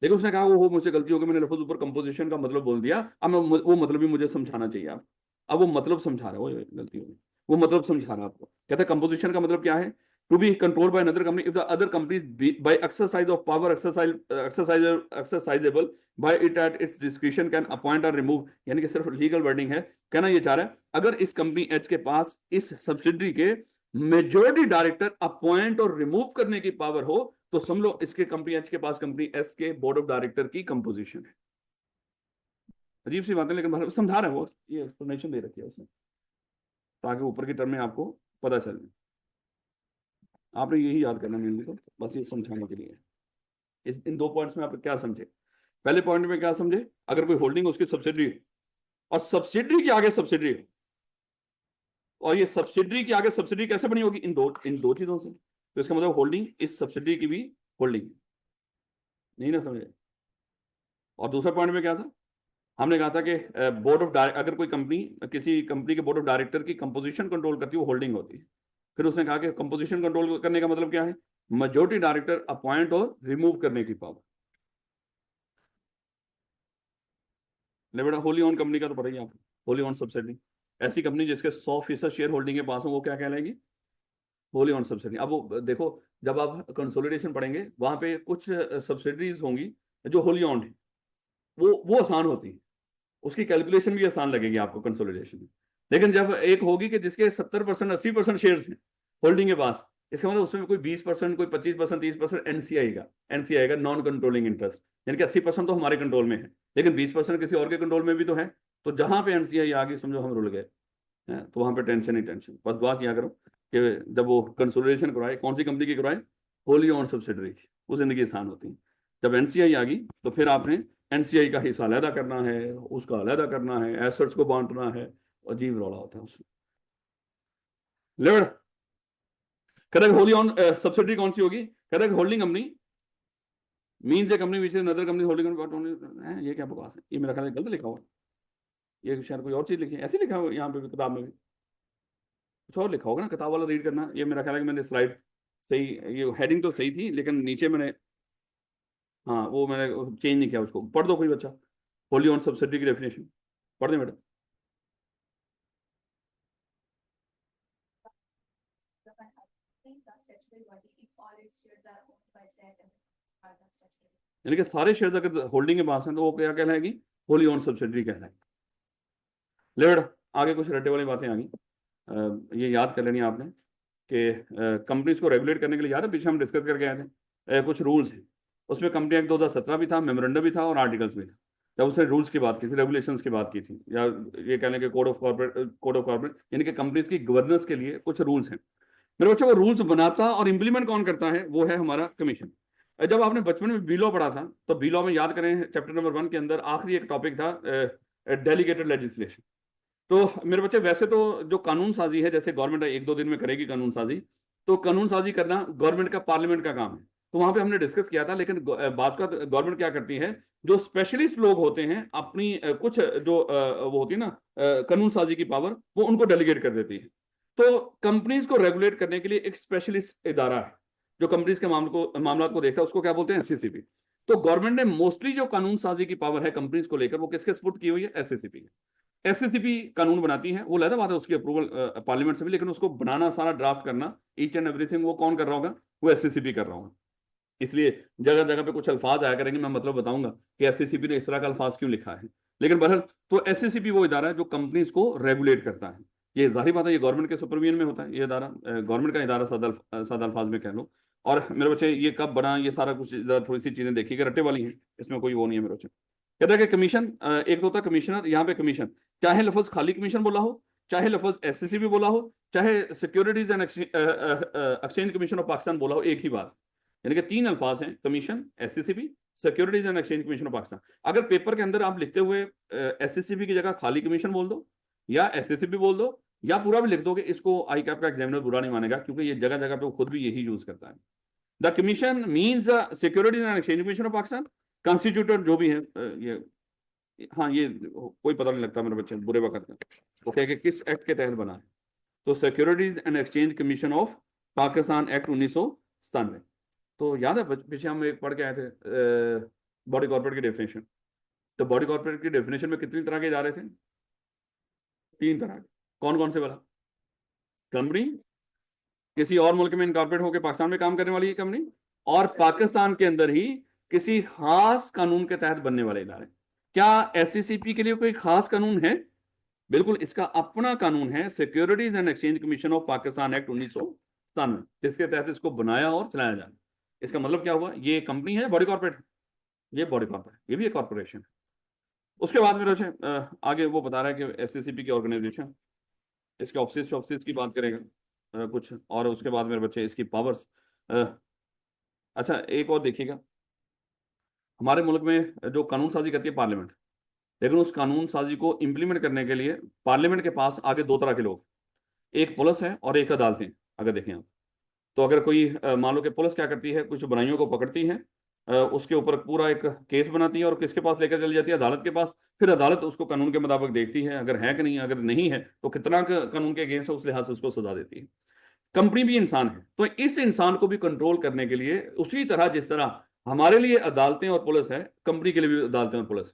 लेकिन उसने कहा वो मुझसे गलती हो गई, मैंने लफ्ज ऊपर कंपोजिशन का मतलब बोल दिया, अब मैं वो मतलब भी मुझे समझाना चाहिए आप। अब वो मतलब समझा रहा है, वो गलती हो गई, वो मतलब समझा रहा है आपको। कहता है कंपोजिशन का मतलब क्या है? To be control by another company if the other company by exercise of power exercisable by it at its discretion can appoint और रिमूव, यानी कि सिर्फ लीगल वर्डिंग है। कहना ये चाह रहा है, अगर इस कंपनी एच के पास इस सब्सिडरी के मेजॉरिटी डायरेक्टर अपॉइंट और रिमूव करने की पावर हो, तो समझ लो इसके कंपनी एच के पास कंपनी एस के बोर्ड ऑफ डायरेक्टर की कंपोजिशन है। अजीब सी बात है, लेकिन समझा रहे हैं वो, ये एक्सप्लेनेशन दे रखी है उसने, ताकि ऊपर की टर्म में आपको पता चले। आपने यही याद करना मेनली, तो बस ये समझाने के लिए। इस इन दो पॉइंट्स में आप क्या समझे? पहले पॉइंट में क्या समझे? अगर कोई होल्डिंग उसकी सब्सिडरी है, और सब्सिडरी के आगे सब्सिडरी है, और ये सब्सिडरी के आगे सब्सिडरी कैसे बनी होगी? इन दो चीजों से। तो इसका मतलब होल्डिंग इस सब्सिडरी की भी होल्डिंग, नहीं ना समझे? और दूसरा पॉइंट में क्या था? हमने कहा था कि बोर्ड ऑफ अगर कोई कंपनी किसी कंपनी के बोर्ड ऑफ डायरेक्टर की कंपोजिशन कंट्रोल करती है, वो होल्डिंग होती है। फिर उसने कहा कि कंपोजिशन कंट्रोल करने का मतलब क्या है? मेजॉरिटी डायरेक्टर अपॉइंट और रिमूव करने की पावर। ले बेटा, होली ऑन कंपनी का तो पता ही आपको, होली ऑन सब्सिडी, ऐसी कंपनी जिसके 100% शेयर होल्डिंग के पास हो, वो क्या कहलाएगी? Wholly owned subsidiary. अब वो देखो, जब आप कंसोलिडेशन पढ़ेंगे, वहां पे कुछ सब्सिडीज होंगी जो होली ऑन है, वो आसान होती है, उसकी कैलकुलेशन भी आसान लगेगी आपको कंसोलिडेशन में। लेकिन जब एक होगी कि जिसके 70% 80% शेयर्स हैं होल्डिंग के पास, इसका मतलब उसमें कोई 20%, कोई 25%, 30% एनसीआई का नॉन कंट्रोलिंग इंटरेस्ट, यानी कि 80% तो हमारे कंट्रोल में है, लेकिन 20% किसी और के कंट्रोल में भी तो है। तो जहां पे एनसीआई आ गई, समझो हम रुल गए हैं, तो वहां पे टेंशन ही टेंशन। बस दुआ किया करो कि जब वो कंसोलिडेशन करवाए, कौन सी कंपनी की करवाए? होली ऑन सब्सिडरी की, वो जिंदगी आसान होती है। जब एनसीआई आ गई, तो फिर आपने एनसीआई का हिस्सा अलहदा करना है, उसका अलहदा करना है, एसेट्स को बांटना है, अजीब रौला होता है उसमें। लेवड़ कहता है होली ऑन सब्सिडरी कौन सी होगी? कहता है holding company means A company which is other company holding है। ये क्या बकवास है? ये मेरा ख्याल है गलत लिखा हुआ है, ये शायद कोई और चीज लिखी है, ऐसे लिखा हुआ यहाँ पे भी, किताब में भी कुछ और लिखा होगा ना, किताब वाला रीड करना। ये मेरा ख्याल है कि मैंने स्लाइड सही, ये हेडिंग तो सही थी, लेकिन नीचे मैंने, हाँ वो मैंने चेंज नहीं किया उसको। पढ़ दो कोई बच्चा, होली ऑन सब्सिडी की डेफिनेशन पढ़ दे बेटा। यानी कि सारे शेयर्स अगर होल्डिंग के पास हैं, तो वो क्या कहलाएगी? होली ऑन सब्सिडी कहलाएगी। ले बेटा, आगे कुछ रटे वाली बातें आ गई, ये याद कर लेनी है आपने कि कंपनीज को रेगुलेट करने के लिए, याद है पीछे हम डिस्कस करके आए थे, कुछ रूल्स हैं। उसमें कंपनी एक्ट 2017 भी था, मेमोरेंडम भी था, और आर्टिकल्स भी था। जब उसने रूल्स की बात की थी, रेगुलेशंस की बात की थी, या ये कहने के कोड ऑफ कॉर्पोरेट यानी कि कंपनीज की गवर्नेंस के लिए कुछ रूल्स हैं। मेरे बच्चों, वो रूल्स बनाता और इंप्लीमेंट कौन करता है? वो है हमारा कमीशन। जब आपने बचपन में बी लॉ पढ़ा था, तो बी लॉ में याद करें, चैप्टर नंबर 1 के अंदर आखिरी एक टॉपिक था डेलीगेटेड लेजिस्लेशन। तो मेरे बच्चे, वैसे तो जो कानून साजी है, जैसे गवर्नमेंट 1-2 दिन में करेगी कानून साजी, तो कानून साजी करना गवर्नमेंट का, पार्लियामेंट का काम है। तो वहां पे हमने डिस्कस किया था, लेकिन बात का गवर्नमेंट क्या करती है, जो स्पेशलिस्ट लोग होते हैं अपनी कुछ जो वो होती है ना कानून साजी की पावर, वो उनको डेलीगेट कर देती है। तो कंपनीज को रेगुलेट करने के लिए एक स्पेशलिस्ट इदारा है जो कंपनीज के मामला को देखता है, उसको क्या बोलते हैं? एससीसीपी। तो गवर्नमेंट ने मोस्टली जो कानून साजी की पावर है कंपनीज को लेकर, वो किसके सपुर्द की हुई है? एससीसीपी। एससीसीपी कानून बनाती है, वो लहदा बात है, उसकी अप्रूवल पार्लियामेंट से भी, लेकिन उसको बनाना, सारा ड्राफ्ट करना, ईच एंड एवरीथिंग, वो कौन कर रहा होगा? वो एससीसीपी कर रहा होगा। इसलिए जगह जगह पे कुछ अल्फाज आया करेंगे, मैं मतलब बताऊंगा कि एससीसीपी ने इस तरह का अल्फाज क्यों लिखा है। लेकिन बहरहाल, तो एससीसीपी वो इदारा है जो कंपनीज को रेगुलेट करता है। ये जाहिर बात है, ये गवर्नमेंट के सुपरविजन में होता है, ये इदारा गवर्नमेंट का इदारा, सादा अल्फाज में कह लो। और मेरे बच्चे, ये कब बना, ये सारा कुछ थोड़ी सी चीजें देखी कि रट्टे वाली हैं, इसमें कोई वो नहीं है मेरे बच्चे। कहता है कि कमीशन, एक तो होता है कमिश्नर, यहाँ पे कमीशन, चाहे लफज खाली कमीशन बोला हो, चाहे लफज एससीसीबी बोला हो, चाहे securities and exchange commission of Pakistan बोला हो, एक ही बात। यानी कि तीन अल्फाज हैं, commission, SCCB, securities and exchange commission of Pakistan. अगर पेपर के अंदर आप लिखते हुए एससीसीबी की जगह खाली कमीशन बोल दो, या एससीसीबी बोल दो, या पूरा भी लिख दोगे, इसको आई कैप का एग्जामिनर बुरा नहीं मानेगा, क्योंकि ये जगह जगह पे वो खुद भी यही यूज करता है। The commission means securities and exchange commission of Pakistan, constituted जो भी है, ये, हाँ, ये कोई पता नहीं लगता मेरे बच्चे बुरे वक्त में, वो कह के किस एक्ट के तहत बना है। तो securities and exchange commission of Pakistan act 1997। तो याद है पीछे हम एक पढ़ के आए थे बॉडी कॉर्पोरेट की डेफिनेशन। तो बॉडी कॉर्पोरेट की डेफिनेशन में कितनी तरह के इदारे थे? 3 तरह के। कौन कौन से वाला? कंपनी, किसी और मुल्क में इनकॉर्पोरेट होकर पाकिस्तान में काम करने वाली है कंपनी, और पाकिस्तान के अंदर ही किसी खास कानून के तहत बनने वाले इदारे। क्या एससीसीपी के लिए कोई खास कानून है? बिल्कुल, इसका अपना कानून है, securities and exchange commission of Pakistan act 1997, जिसके तहत इसको बनाया और चलाया जाए। इसका मतलब क्या हुआ? ये कंपनी है, बॉडी कॉर्पोरेट, ये बॉडी कॉर्पोरेट, ये भी एक कॉर्पोरेशन है। उसके बाद में आगे वो बता रहा है कि एससीसीपी की ऑर्गेनाइजेशन, इसके ऑफिस की बात करेगा कुछ, और उसके बाद मेरे बच्चे इसकी पावर्स। अच्छा, एक और देखिएगा, हमारे मुल्क में जो कानून साजी करती है पार्लियामेंट, लेकिन उस कानून साजी को इंप्लीमेंट करने के लिए पार्लियामेंट के पास आगे 2 तरह के लोग, एक पुलिस है और एक अदालतें। अगर देखें आप, तो अगर कोई मान लो कि पुलिस क्या करती है, कुछ बुराइयों को पकड़ती है, उसके ऊपर पूरा एक केस बनाती है और किसके पास लेकर चली जाती है? अदालत के पास। फिर अदालत उसको कानून के मुताबिक देखती है, अगर है कि नहीं, अगर नहीं है तो कितना कानून के अगेंस्ट है, उस लिहाज से उसको सजा देती है। कंपनी भी इंसान है, तो इस इंसान को भी कंट्रोल करने के लिए, उसी तरह जिस तरह हमारे लिए अदालतें और पुलिस है, कंपनी के लिए भी अदालतें और पुलिस।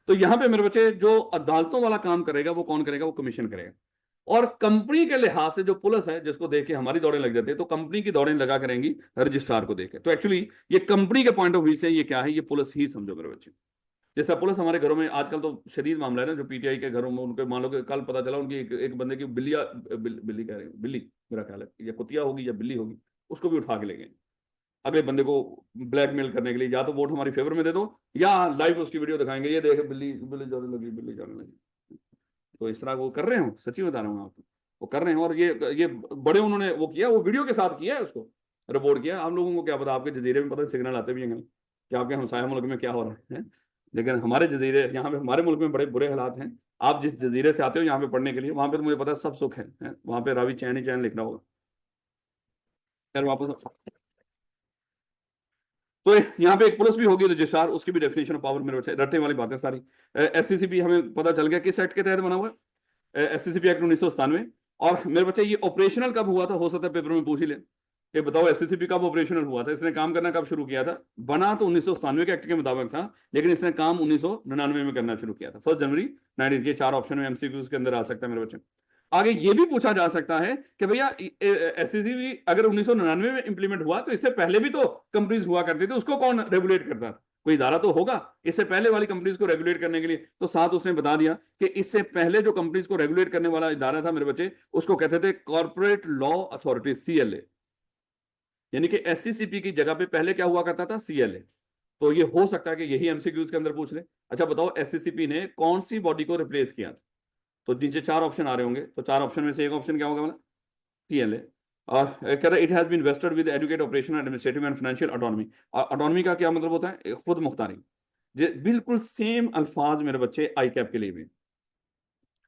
तो यहां पे मेरे बच्चे, जो अदालतों वाला काम करेगा वो कौन करेगा? वो कमीशन करेगा। और कंपनी के लिहाज से जो पुलिस है, जिसको देख के हमारी दौड़ें लग जाती है, तो कंपनी की दौड़ें लगा करेंगी रजिस्ट्रार को देखे। तो एक्चुअली ये कंपनी के पॉइंट ऑफ व्यू से ये क्या है? ये पुलिस ही समझो मेरे बच्चे। जैसा पुलिस हमारे घरों में आजकल तो शदीद मामला है ना, जो पीटीआई के घरों में, उनके मान लो कि कल पता चला उनकी एक बंदे की बिल्ली कह रहे हैं, बिल्ली मेरा ख्याल है, या कुतिया होगी या बिल्ली होगी, उसको भी उठा के ले गए अगले बंदे को ब्लैकमेल करने के लिए, या तो वोट हमारी फेवर में दे दो, या लाइव उसकी वीडियो दिखाएंगे, ये देख बिल्ली बिल्ली जाने लगी, बिल्ली जाने लगी। तो इस तरह वो कर रहे हो, सच्ची बता रहा हूँ आपको, वो कर रहे हैं। और ये बड़े उन्होंने वो किया, वो वीडियो के साथ किया है, उसको रिपोर्ट किया। हम लोगों को क्या पता, आपके जजीरे में पता सिग्नल आते भी हैं कि आपके हमसाया मुल्क में क्या हो रहा है। लेकिन हमारे जजीरे, यहाँ पे हमारे मुल्क में बड़े बुरे हालात हैं। आप जिस जजीरे से आते हो यहाँ पे पढ़ने के लिए, वहां पे तो मुझे पता है सब सुख है, वहां पे रावी चैन ही चैन लिख रहा होगा। खैर वापस, तो यहाँ पे एक पुलिस भी होगी रजिस्ट्रार, उसकी भी डेफिनेशन ऑफ पावर मेरे बच्चे, रट्टे वाली बातें सारी। एससीसीपी हमें पता चल गया किस एक्ट के तहत बना हुआ है, एससीसीपी एक्ट 1997। और मेरे बच्चे, ये ऑपरेशनल कब हुआ था? हो सकता है पेपर में पूछ ही ले कि बताओ एससीसीपी कब ऑपरेशनल हुआ था, इसने काम करना कब शुरू किया था? बना तो 1997 के एक्ट के मुताबिक था, लेकिन इसने काम 1999 में करना शुरू किया था, 1 जनवरी 19। ये 4 ऑप्शन में एमसीक्यूज के अंदर आ सकता है मेरे बच्चे। आगे ये भी पूछा जा सकता है कि भैया एससीसीबी अगर 1999 में इंप्लीमेंट हुआ, तो इससे पहले भी तो कंपनीज हुआ करती थी, उसको कौन रेगुलेट करता था? कोई इदारा तो होगा इससे पहले वाली कंपनीज को रेगुलेट करने के लिए। तो साथ उसने बता दिया कि इससे पहले जो कंपनीज को रेगुलेट करने वाला इदारा था मेरे बच्चे, उसको कहते थे कॉर्पोरेट लॉ अथॉरिटी, सीएलए। यानी कि एससीसीपी की जगह पे पहले क्या हुआ करता था? सीएलए। तो ये हो सकता है कि यही एमसीक्यूज के अंदर पूछ ले। अच्छा बताओ, एससीसीपी ने कौन सी बॉडी को रिप्लेस किया था? तो नीचे 4 ऑप्शन आ रहे होंगे, तो 4 ऑप्शन में से एक ऑप्शन क्या होगा? मतलब सीएलए। और कह रहा है it has been vested with educate operation administrative and financial autonomy. Autonomy का क्या मतलब होता है? खुद मुख्तारी। बिल्कुल सेम अल्फाज मेरे बच्चे आई कैप के लिए भी।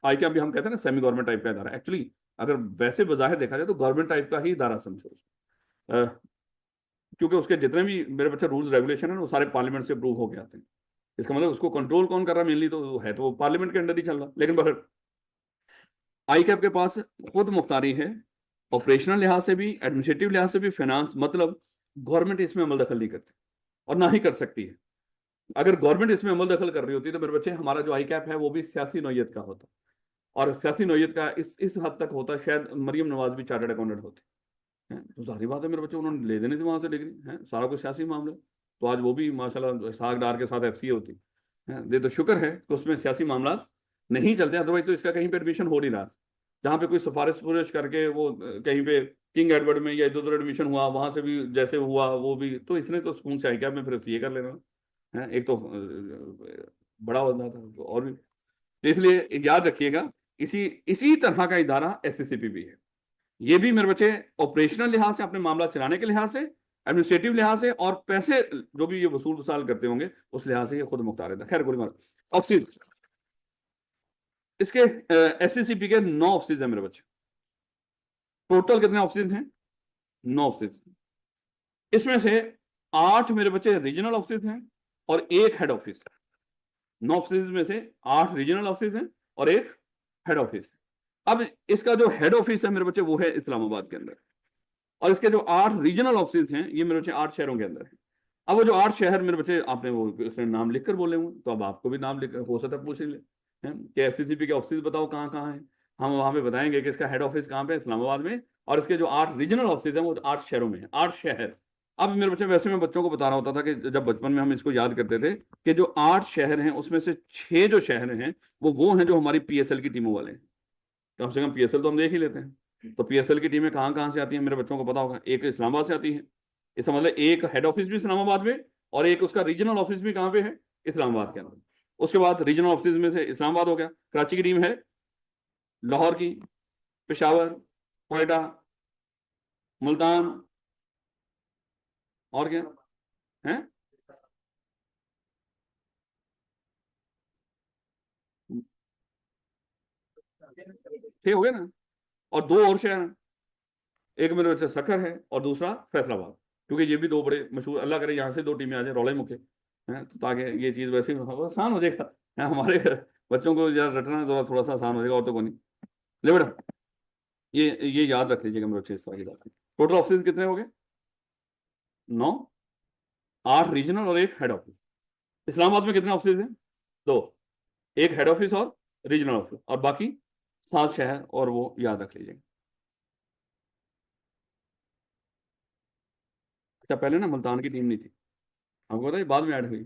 आई कैप भी हम कहते हैं ना सेमी गवर्नमेंट टाइप का इदारा, एक्चुअली अगर वैसे बजाहिर देखा जाए तो गवर्नमेंट टाइप का ही इदारा समझो उसको। क्योंकि उसके जितने भी मेरे बच्चे रूल्स रेगुलेशन है वो सारे पार्लियामेंट से अप्रूव होके आते हैं। इसका मतलब उसको कंट्रोल कौन कर रहा है? मेनली तो है तो वो पार्लियामेंट के अंडर ही चल रहा, लेकिन आई कैप के पास खुद मुख्तारी है, ऑपरेशनल लिहाज से भी, एडमिनिस्ट्रेटिव लिहाज से भी, फाइनेंस, मतलब गवर्नमेंट इसमें अमल दखल नहीं करती और ना ही कर सकती है। अगर गवर्नमेंट इसमें अमल दखल कर रही होती तो मेरे बच्चे हमारा जो आई कैप है वो भी सियासी नौयत का होता, और सियासी नौयत का इस हद तक होता, शायद मरियम नवाज भी चार्टर्ड अकाउंटेंट होती है। तो जाहिर बात है मेरे बच्चे, उन्होंने ले देनी थी वहां से डिग्री है, सारा कुछ सियासी मामला। तो आज वो भी माशाल्लाह साग डार के साथ एफसीए होती है। ये तो शुक्र है कि उसमें सियासी मामला नहीं चलते, अदरवाइज तो इसका कहीं पे एडमिशन हो नहीं रहा। जहाँ पे कोई सिफारिश फुरिश करके वो कहीं पे किंग एडवर्ड में या इधर उधर एडमिशन हुआ, वहां से भी जैसे हुआ वो भी, तो इसने तो स्कूल से आई क्या में फिर सीए कर लेना है। एक तो बड़ा होता था और भी, तो इसलिए याद रखिएगा इसी इसी तरह का इदारा एसएससीपी भी है। ये भी मेरे बच्चे ऑपरेशनल लिहाज से, अपने मामला चलाने के लिहाज से, एडमिनिस्ट्रेटिव लिहाज से, और पैसे जो भी ये वसूल वसाल करते होंगे उस लिहाज से ये खुद मुख्तार है। खैर गोली मार ऑफिस, इसके एससीसीपी के 9 ऑफिस है मेरे बच्चे। टोटल कितने ऑफिस हैं? 9 ऑफिस। इसमें से 8 मेरे बच्चे रीजनल ऑफिस हैं और 1 हेड ऑफिस है। 9 ऑफिस में से 8 रीजनल ऑफिस हैं और 1 हेड ऑफिस है। अब इसका जो हेड ऑफिस है मेरे बच्चे वो है इस्लामाबाद के अंदर, और इसके जो 8 रीजनल ऑफिस हैं ये मेरे बच्चे 8 शहरों के अंदर है। अब वो जो 8 शहर मेरे बच्चे, आपने वो उसमें नाम लिखकर बोले हुए, तो अब आपको भी नाम लिख हो सकता है पूछ ले कि एससीसीपी के ऑफिस बताओ कहाँ कहाँ है। हम वहां पे बताएंगे कि इसका हेड ऑफिस कहाँ पे है, इस्लामाबाद में, और इसके जो 8 रीजनल ऑफिस हैं वो 8 शहरों में है, 8 शहर। अब मेरे बच्चे, वैसे मैं बच्चों को बता रहा होता था कि जब बचपन में हम इसको याद करते थे कि जो 8 शहर हैं उसमें से 6 जो शहर हैं वो हैं जो हमारी पीएसएल की टीमों वाले हैं। कम से कम पीएसएल तो हम देख ही लेते हैं। तो पीएसएल की टीमें कहाँ कहाँ से आती हैं मेरे बच्चों को पता होगा। एक इस्लामाबाद से आती है, इसका मतलब एक हेड ऑफिस भी इस्लामाबाद में और एक उसका रीजनल ऑफिस भी कहाँ पे है, इस्लामाबाद के अंदर। उसके बाद रीजनल ऑफिस में से इस्लामाबाद हो गया, कराची की टीम है, लाहौर की, पेशावर, कोयटा, मुल्तान, और क्या है, छह हो गए ना। और 2 और शहर हैं, एक मेरे बच्चे सखर है और दूसरा फैसलाबाद, क्योंकि ये भी 2 बड़े मशहूर, अल्लाह करे यहाँ से 2 टीमें आ जाए रौले मुके हैं, तो ताकि ये चीज़ वैसे ही आसान हो जाएगा है, हमारे बच्चों को यार रटना थोड़ा थोड़ा सा आसान हो जाएगा, और तो को नहीं। ले बेटा, ये याद रख लीजिएगा मेरे बच्चे इस तरह की बात। टोटल ऑफिस कितने हो गए? 9, 8 रीजनल और 1 हेड ऑफिस। इस्लामाबाद में कितने ऑफिस हैं? 2, 1 हेड ऑफिस और रीजनल ऑफिस, और बाकी 7 शहर, और वो याद रख लीजिएगा। अच्छा, पहले ना मुल्तान की टीम नहीं थी, आपको पता है, बाद में ऐड हुई।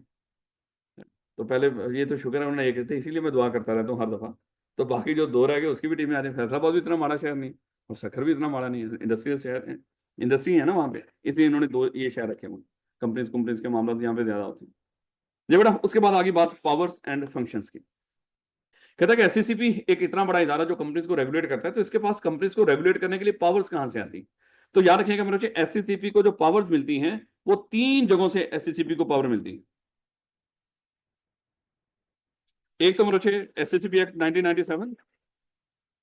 तो पहले ये तो शुक्र है उन्होंने ये कहते, इसीलिए मैं दुआ करता रहता हूँ हर दफा। तो बाकी जो 2 रह गए उसकी भी टीमें आ रही। फैसलाबाद भी इतना माड़ा शहर नहीं और सखर भी इतना माड़ा नहीं है, इंडस्ट्रियल शहर है, इंडस्ट्री है ना वहाँ पे, इसलिए इन्होंने 2 ये शहर रखे हुए। कंपनीज कंपनीज के मामला यहाँ पे ज्यादा होते हैं। जी बेटा, उसके बाद आगे बात पावर्स एंड फंक्शंस की। कहता है कि एससीसीपी एक इतना बड़ा इदारा जो कंपनीज को रेगुलेट करता है, तो इसके पास कंपनीज को रेगुलेट करने के लिए पावर्स कहाँ से आती? तो याद रखिएगा मेरे बच्चे, एससीसीपी को जो पावर्स मिलती हैं वो 3 जगहों से एससीसीपी को पावर मिलती है। एक तो मेरे बच्चे एससीसीपी एक्ट 1997,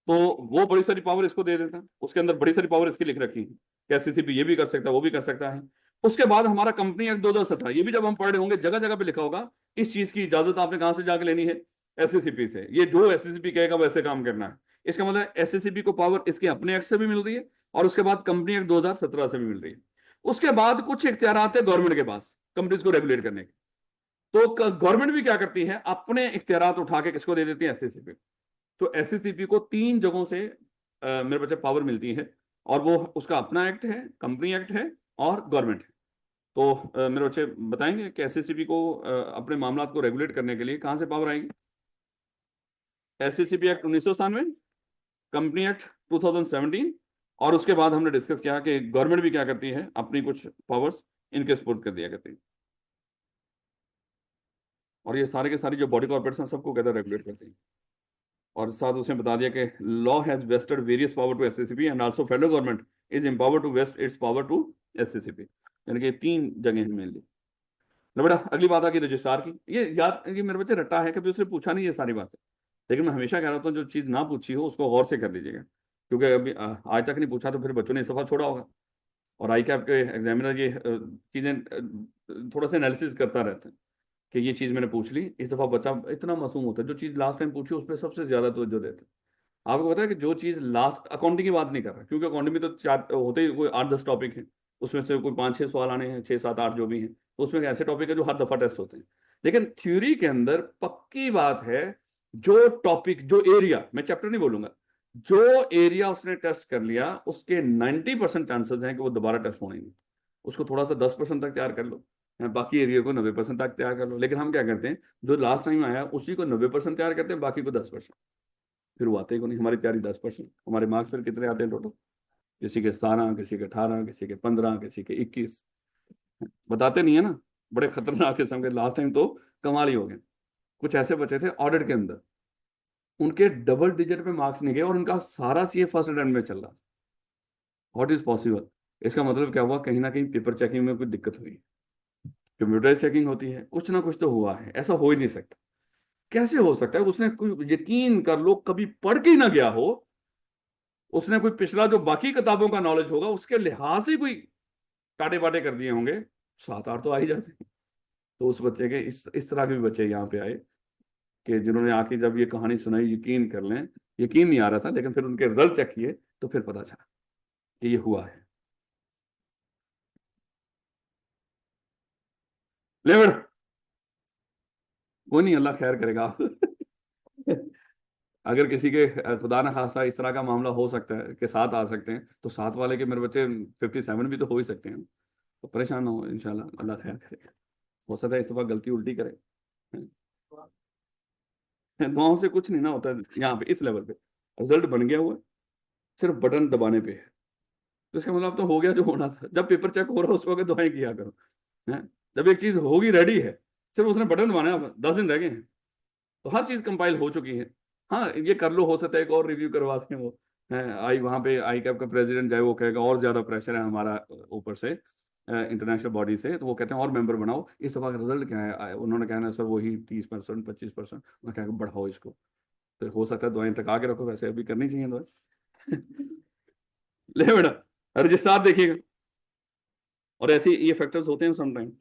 तो वो बड़ी सारी पावर इसको दे देता है, उसके अंदर बड़ी सारी पावर इसकी लिख रखी है कि एससीसीपी ये भी कर सकता है, वो भी कर सकता है। उसके बाद हमारा कंपनी एक्ट 2017, ये भी जब हम पढ़ रहे होंगे जगह जगह पे लिखा होगा इस चीज की इजाजत आपने कहां से जाके लेनी है, एससीसीपी से। ये जो एससीसीपी कहेगा वैसे काम करना है। इसका मतलब एससीसीपी को पावर इसके अपने एक्ट से भी मिल रही है, और उसके बाद कंपनी एक्ट 2017 से भी मिल रही है। उसके बाद कुछ इख्तियार आते हैं गवर्नमेंट के पास कंपनीज को रेगुलेट करने के। तो गवर्नमेंट भी क्या करती है, अपने इख्तियार उठा के किसको दे देती है, एससीसीपी। तो एससीसीपी को 3 जगहों से मेरे बच्चे पावर मिलती है, और वो उसका अपना एक्ट है, कंपनी एक्ट है, और गवर्नमेंट है। तो मेरे बच्चे बताएंगे कि एससीसीपी को अपने मामला को रेगुलेट करने के लिए कहां से पावर आएगी? एससीसीपी एक्ट 1997, कंपनी एक्ट 2017, और उसके बाद हमने डिस्कस किया कि गवर्नमेंट भी क्या करती है, अपनी कुछ पावर्स इनके सपोर्ट कर दिया करती है। और ये सारे के सारी जो बॉडी कॉर्पोरेशन सबको कहता है रेगुलेट करती है। और साथ उसने बता दिया कि law has vested various power to SCCP and also federal government is empowered to vest its power to SCCP. यानी कि 3 जगह हैं मेनली। लो बेटा, अगली बात आ गई रजिस्ट्रार की। ये याद कि मेरे बच्चे रट्टा है, कभी उसने पूछा नहीं ये सारी बातें, लेकिन मैं हमेशा कह रहा हूँ जो चीज़ ना पूछी हो उसको गौर से कर लीजिएगा, क्योंकि अभी आज तक नहीं पूछा तो फिर बच्चों ने इस दफा छोड़ा होगा। और आई कैप के एग्जामिनर ये चीज़ें थोड़ा सा एनालिसिस करता रहता है कि ये चीज़ मैंने पूछ ली, इस दफा बच्चा इतना मासूम होता है जो चीज़ लास्ट टाइम पूछी उस पर सबसे ज्यादा तवज्जो देता है। आपको पता है कि जो चीज़ लास्ट, अकाउंटिंग की बात नहीं कर रहा, क्योंकि अकाउंटिंग में तो 4 होते ही कोई 8-10 टॉपिक हैं, उसमें से कोई 5-6 सवाल आने हैं, 6-7-8 जो भी हैं, तो उसमें ऐसे टॉपिक है जो हर दफा टेस्ट होते हैं। लेकिन थ्योरी के अंदर पक्की बात है, जो टॉपिक, जो एरिया, मैं चैप्टर नहीं बोलूंगा, जो एरिया उसने टेस्ट कर लिया उसके 90% चांसेस हैं कि वो दोबारा टेस्ट होने नहीं। उसको थोड़ा सा 10% तक तैयार कर लो, बाकी एरिया को 90% तक तैयार कर लो। लेकिन हम क्या करते हैं, जो लास्ट टाइम आया उसी को 90% तैयार करते हैं, बाकी को 10%, फिर वो आते ही को नहीं। हमारी तैयारी 10%, हमारे मार्क्स फिर कितने आते हैं टोटल? किसी के 17, किसी के 18, किसी के 15, किसी के 21। बताते नहीं है ना, बड़े खतरनाक किस्म के। लास्ट टाइम तो कमाल ही हो गए। कुछ ऐसे बच्चे थे ऑडिट के अंदर, उनके डबल डिजिट पे मार्क्स नहीं गए और उनका सारा सीए फर्स्ट अटेम्प्ट में चल रहा। What is possible? इसका मतलब क्या हुआ, कहीं ना कहीं पेपर चेकिंग में कोई दिक्कत हुई। कंप्यूटराइज चेकिंग होती है, कुछ ना कुछ तो हुआ है, ऐसा हो ही नहीं सकता। कैसे हो सकता है? उसने कोई, यकीन कर लो, कभी पढ़ के ही ना गया हो, उसने कोई पिछला जो बाकी किताबों का नॉलेज होगा उसके लिहाज से कोई काटे बाटे कर दिए होंगे, 7-8 तो आ ही जाते हैं। तो उस बच्चे के, इस तरह के भी बच्चे यहाँ पे आए कि जिन्होंने आके जब ये कहानी सुनाई, यकीन कर लें, यकीन नहीं आ रहा था, लेकिन फिर उनके रिजल्ट चेक किए तो फिर पता चला कि ये हुआ है। ले बेटा, कोई नहीं, अल्लाह खैर करेगा। अगर किसी के खुदा न खास्ता इस तरह का मामला हो सकता है कि साथ आ सकते हैं, तो साथ वाले के मेरे बच्चे 57 भी तो हो ही सकते हैं। तो परेशान ना हो, इंशाल्लाह अल्लाह खैर करेगा। हो सकता है इस दफा गलती उल्टी करे। दुआओं से कुछ नहीं ना होता यहाँ पे, इस लेवल पे रिजल्ट बन गया हुआ है, सिर्फ बटन दबाने पे है। तो इसका मतलब तो हो गया जो होना था। जब पेपर चेक हो रहा है उस वक्त दुआएं किया करो, है। जब एक चीज होगी, रेडी है, सिर्फ उसने बटन दबाना है, 10 दिन रह गए हैं, तो हर चीज कंपाइल हो चुकी है। हाँ, ये कर लो, हो सकता है एक और रिव्यू करवा दें वो, है। आई वहाँ पे आई कैप का प्रेसिडेंट जाए, वो कहेगा और ज्यादा प्रेशर है हमारा ऊपर से, इंटरनेशनल बॉडी से, तो वो कहते हैं और मेंबर बनाओ। इस दफा का रिजल्ट क्या है? उन्होंने कहना सर वही 30%, 25%, उन्होंने कहा बढ़ाओ इसको। तो हो सकता है दुआएं टका के रखो, वैसे अभी करनी चाहिए दुआएं। ले बेटा, रजिस्ट्रार देखिएगा, और ऐसे ये फैक्टर्स होते हैं समटाइम।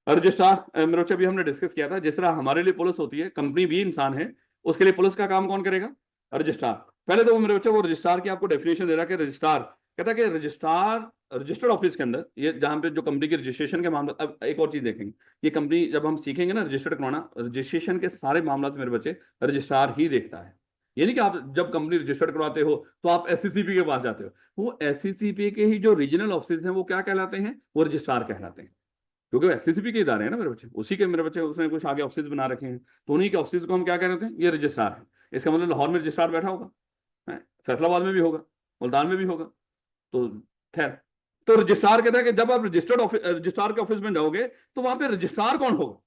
रजिस्ट्रार मेरे, अभी हमने डिस्कस किया था, जिस तरह हमारे लिए पुलिस होती है, कंपनी भी इंसान है, उसके लिए पुलिस का काम कौन करेगा? रजिस्ट्रार। पहले तो वो मेरे बच्चे वो रजिस्ट्रार की आपको डेफिनेशन दे रहा है कि रजिस्ट्रार कहता है कि रजिस्ट्रार रजिस्टर्ड ऑफिस के अंदर, ये जहां पे जो कंपनी के रजिस्ट्रेशन के मामला। अब एक और चीज देखेंगे, ये कंपनी जब हम सीखेंगे ना रजिस्टर्ड करवाना, रजिस्ट्रेशन के सारे मामला मेरे बच्चे रजिस्ट्रार ही देखता है। ये नहीं कि आप जब कंपनी रजिस्टर्ड करवाते हो तो आप एससीसीपी के पास जाते हो। वो एससीसीपी के ही जो रीजनल ऑफिस हैं वो क्या कहलाते हैं? वो रजिस्ट्रार कहलाते हैं, क्योंकि एससीसीपी के इदारे हैं ना मेरे बच्चे, उसी के मेरे बच्चे, उसने कुछ आगे ऑफिस बना रखे हैं, तो उन्हीं के ऑफिस को हम क्या कह रहे हैं? ये रजिस्ट्रार है। इसका मतलब लाहौर में रजिस्ट्रार बैठा होगा, है, फैसलाबाद में भी होगा, मुल्तान में भी होगा। तो खैर, तो रजिस्ट्रार कहता है कि जब आप रजिस्ट्रार के ऑफिस में जाओगे तो वहां पे रजिस्ट्रार कौन होगा?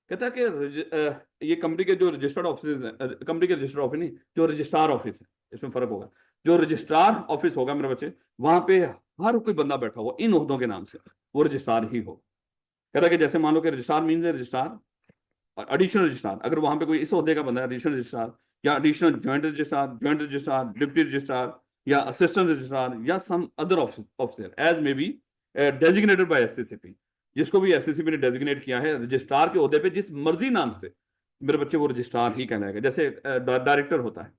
कहता है कि ये कंपनी के जो रजिस्टर्ड ऑफिस, कंपनी के रजिस्टर्ड ऑफिस नहीं, जो रजिस्ट्रार ऑफिस है, इसमें फर्क होगा। जो रजिस्ट्रार ऑफिस होगा मेरे बच्चे, वहां पे हर कोई बंदा बैठा हुआ इन ओहदों के नाम से, वो रजिस्ट्रार ही हो। कहता है कि जैसे मान लो कि रजिस्ट्रार मीन्स है रजिस्ट्रार, और एडिशनल रजिस्ट्रार, अगर वहां पे कोई इस ओहदे का बंदा है, एडिशनल रजिस्ट्रार या additional joint registrar, deputy registrar या असिस्टेंट रजिस्ट्रार या some other officer as may be designated by SCCP, जिसको भी एससीसीपी ने डेजिग्नेट किया है रजिस्ट्रार के ओहदे पे जिस मर्जी नाम से, मेरे बच्चे वो रजिस्ट्रार ही कहलाएगा। जैसे डायरेक्टर होता है,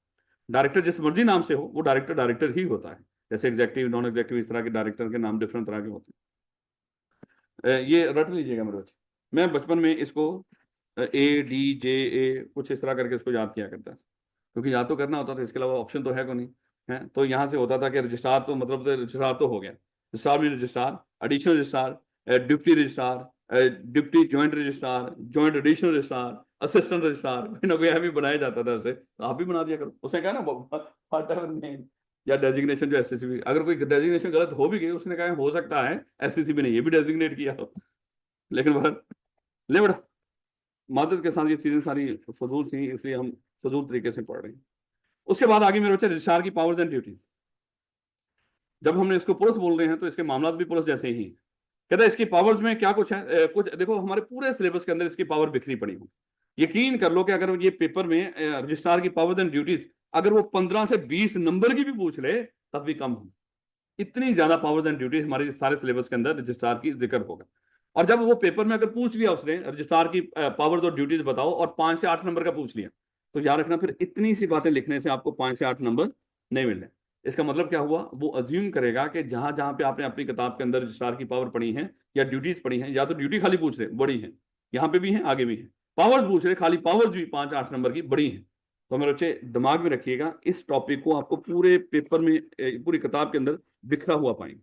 डायरेक्टर जिस मर्जी नाम से हो वो डायरेक्टर डायरेक्टर ही होता है। जैसे एग्जेक्टिव, नॉन एग्जेक्टिव, इस तरह के डायरेक्टर के नाम डिफरेंट तरह के होते हैं। ये रट लीजिएगा मेरे बच्चे। मैं बचपन में इसको ADJA कुछ इस तरह करके इसको याद किया करता है, क्योंकि याद तो करना होता था, इसके अलावा ऑप्शन तो है को नहीं, है। तो यहाँ से होता था कि रजिस्ट्रार, तो मतलब रजिस्ट्रार तो हो गया, रजिस्ट्रार भी registrar, additional registrar, deputy registrar, deputy joint registrar, joint additional registrar, assistant registrar, कोई ना कोई भी बनाया जाता था उसे, तो आप भी बना दिया करो। उसने कहा ना नेम या डेजिग्नेशन, जो एससीसीबी, अगर कोई डेजिग्नेशन गलत हो भी गई, उसने कहा हो सकता है एससीसीबी ने ये भी डेजिग्नेट किया हो, लेकिन वह ले बड़ा मदद के साथ ये चीजें सारी फजूल थी, इसलिए हम फजूल तरीके से पढ़ रहे हैं। उसके बाद आगे मेरे बच्चे रजिस्ट्रार की पावर्स एंड ड्यूटीज। जब हमने इसको पुलिस बोल रहे हैं तो इसके मामला भी पुलिस जैसे ही हैं। कहता है इसकी पावर्स में क्या कुछ है, कुछ देखो हमारे पूरे सिलेबस के अंदर इसकी पावर बिखरी पड़ी होगी। यकीन कर लो कि अगर ये पेपर में रजिस्ट्रार की पावर्स एंड ड्यूटीज अगर वो 15 से 20 नंबर की भी पूछ ले तब भी कम हो, इतनी ज्यादा पावर्स एंड ड्यूटीज हमारे सारे सिलेबस के अंदर रजिस्ट्रार की जिक्र होगा। और जब वो पेपर में अगर पूछ लिया उसने रजिस्ट्रार की पावर्स और ड्यूटीज बताओ और 5 से 8 नंबर का पूछ लिया, तो याद रखना फिर इतनी सी बातें लिखने से आपको 5 से 8 नंबर नहीं मिलने। इसका मतलब क्या हुआ, वो अज्यूम करेगा कि जहां जहां पे आपने अपनी किताब के अंदर रजिस्ट्रार की पावर पढ़ी है या ड्यूटीज पढ़ी है, या तो ड्यूटी खाली पूछ रहे बड़ी है, यहाँ पे भी है आगे भी है, पावर्स पूछ रहे, खाली पावर्स भी 5-8 नंबर की बड़ी हैं। तो मेरे बच्चे दिमाग में रखिएगा, इस टॉपिक को आपको पूरे पेपर में, पूरी किताब के अंदर बिखरा हुआ पाएंगे।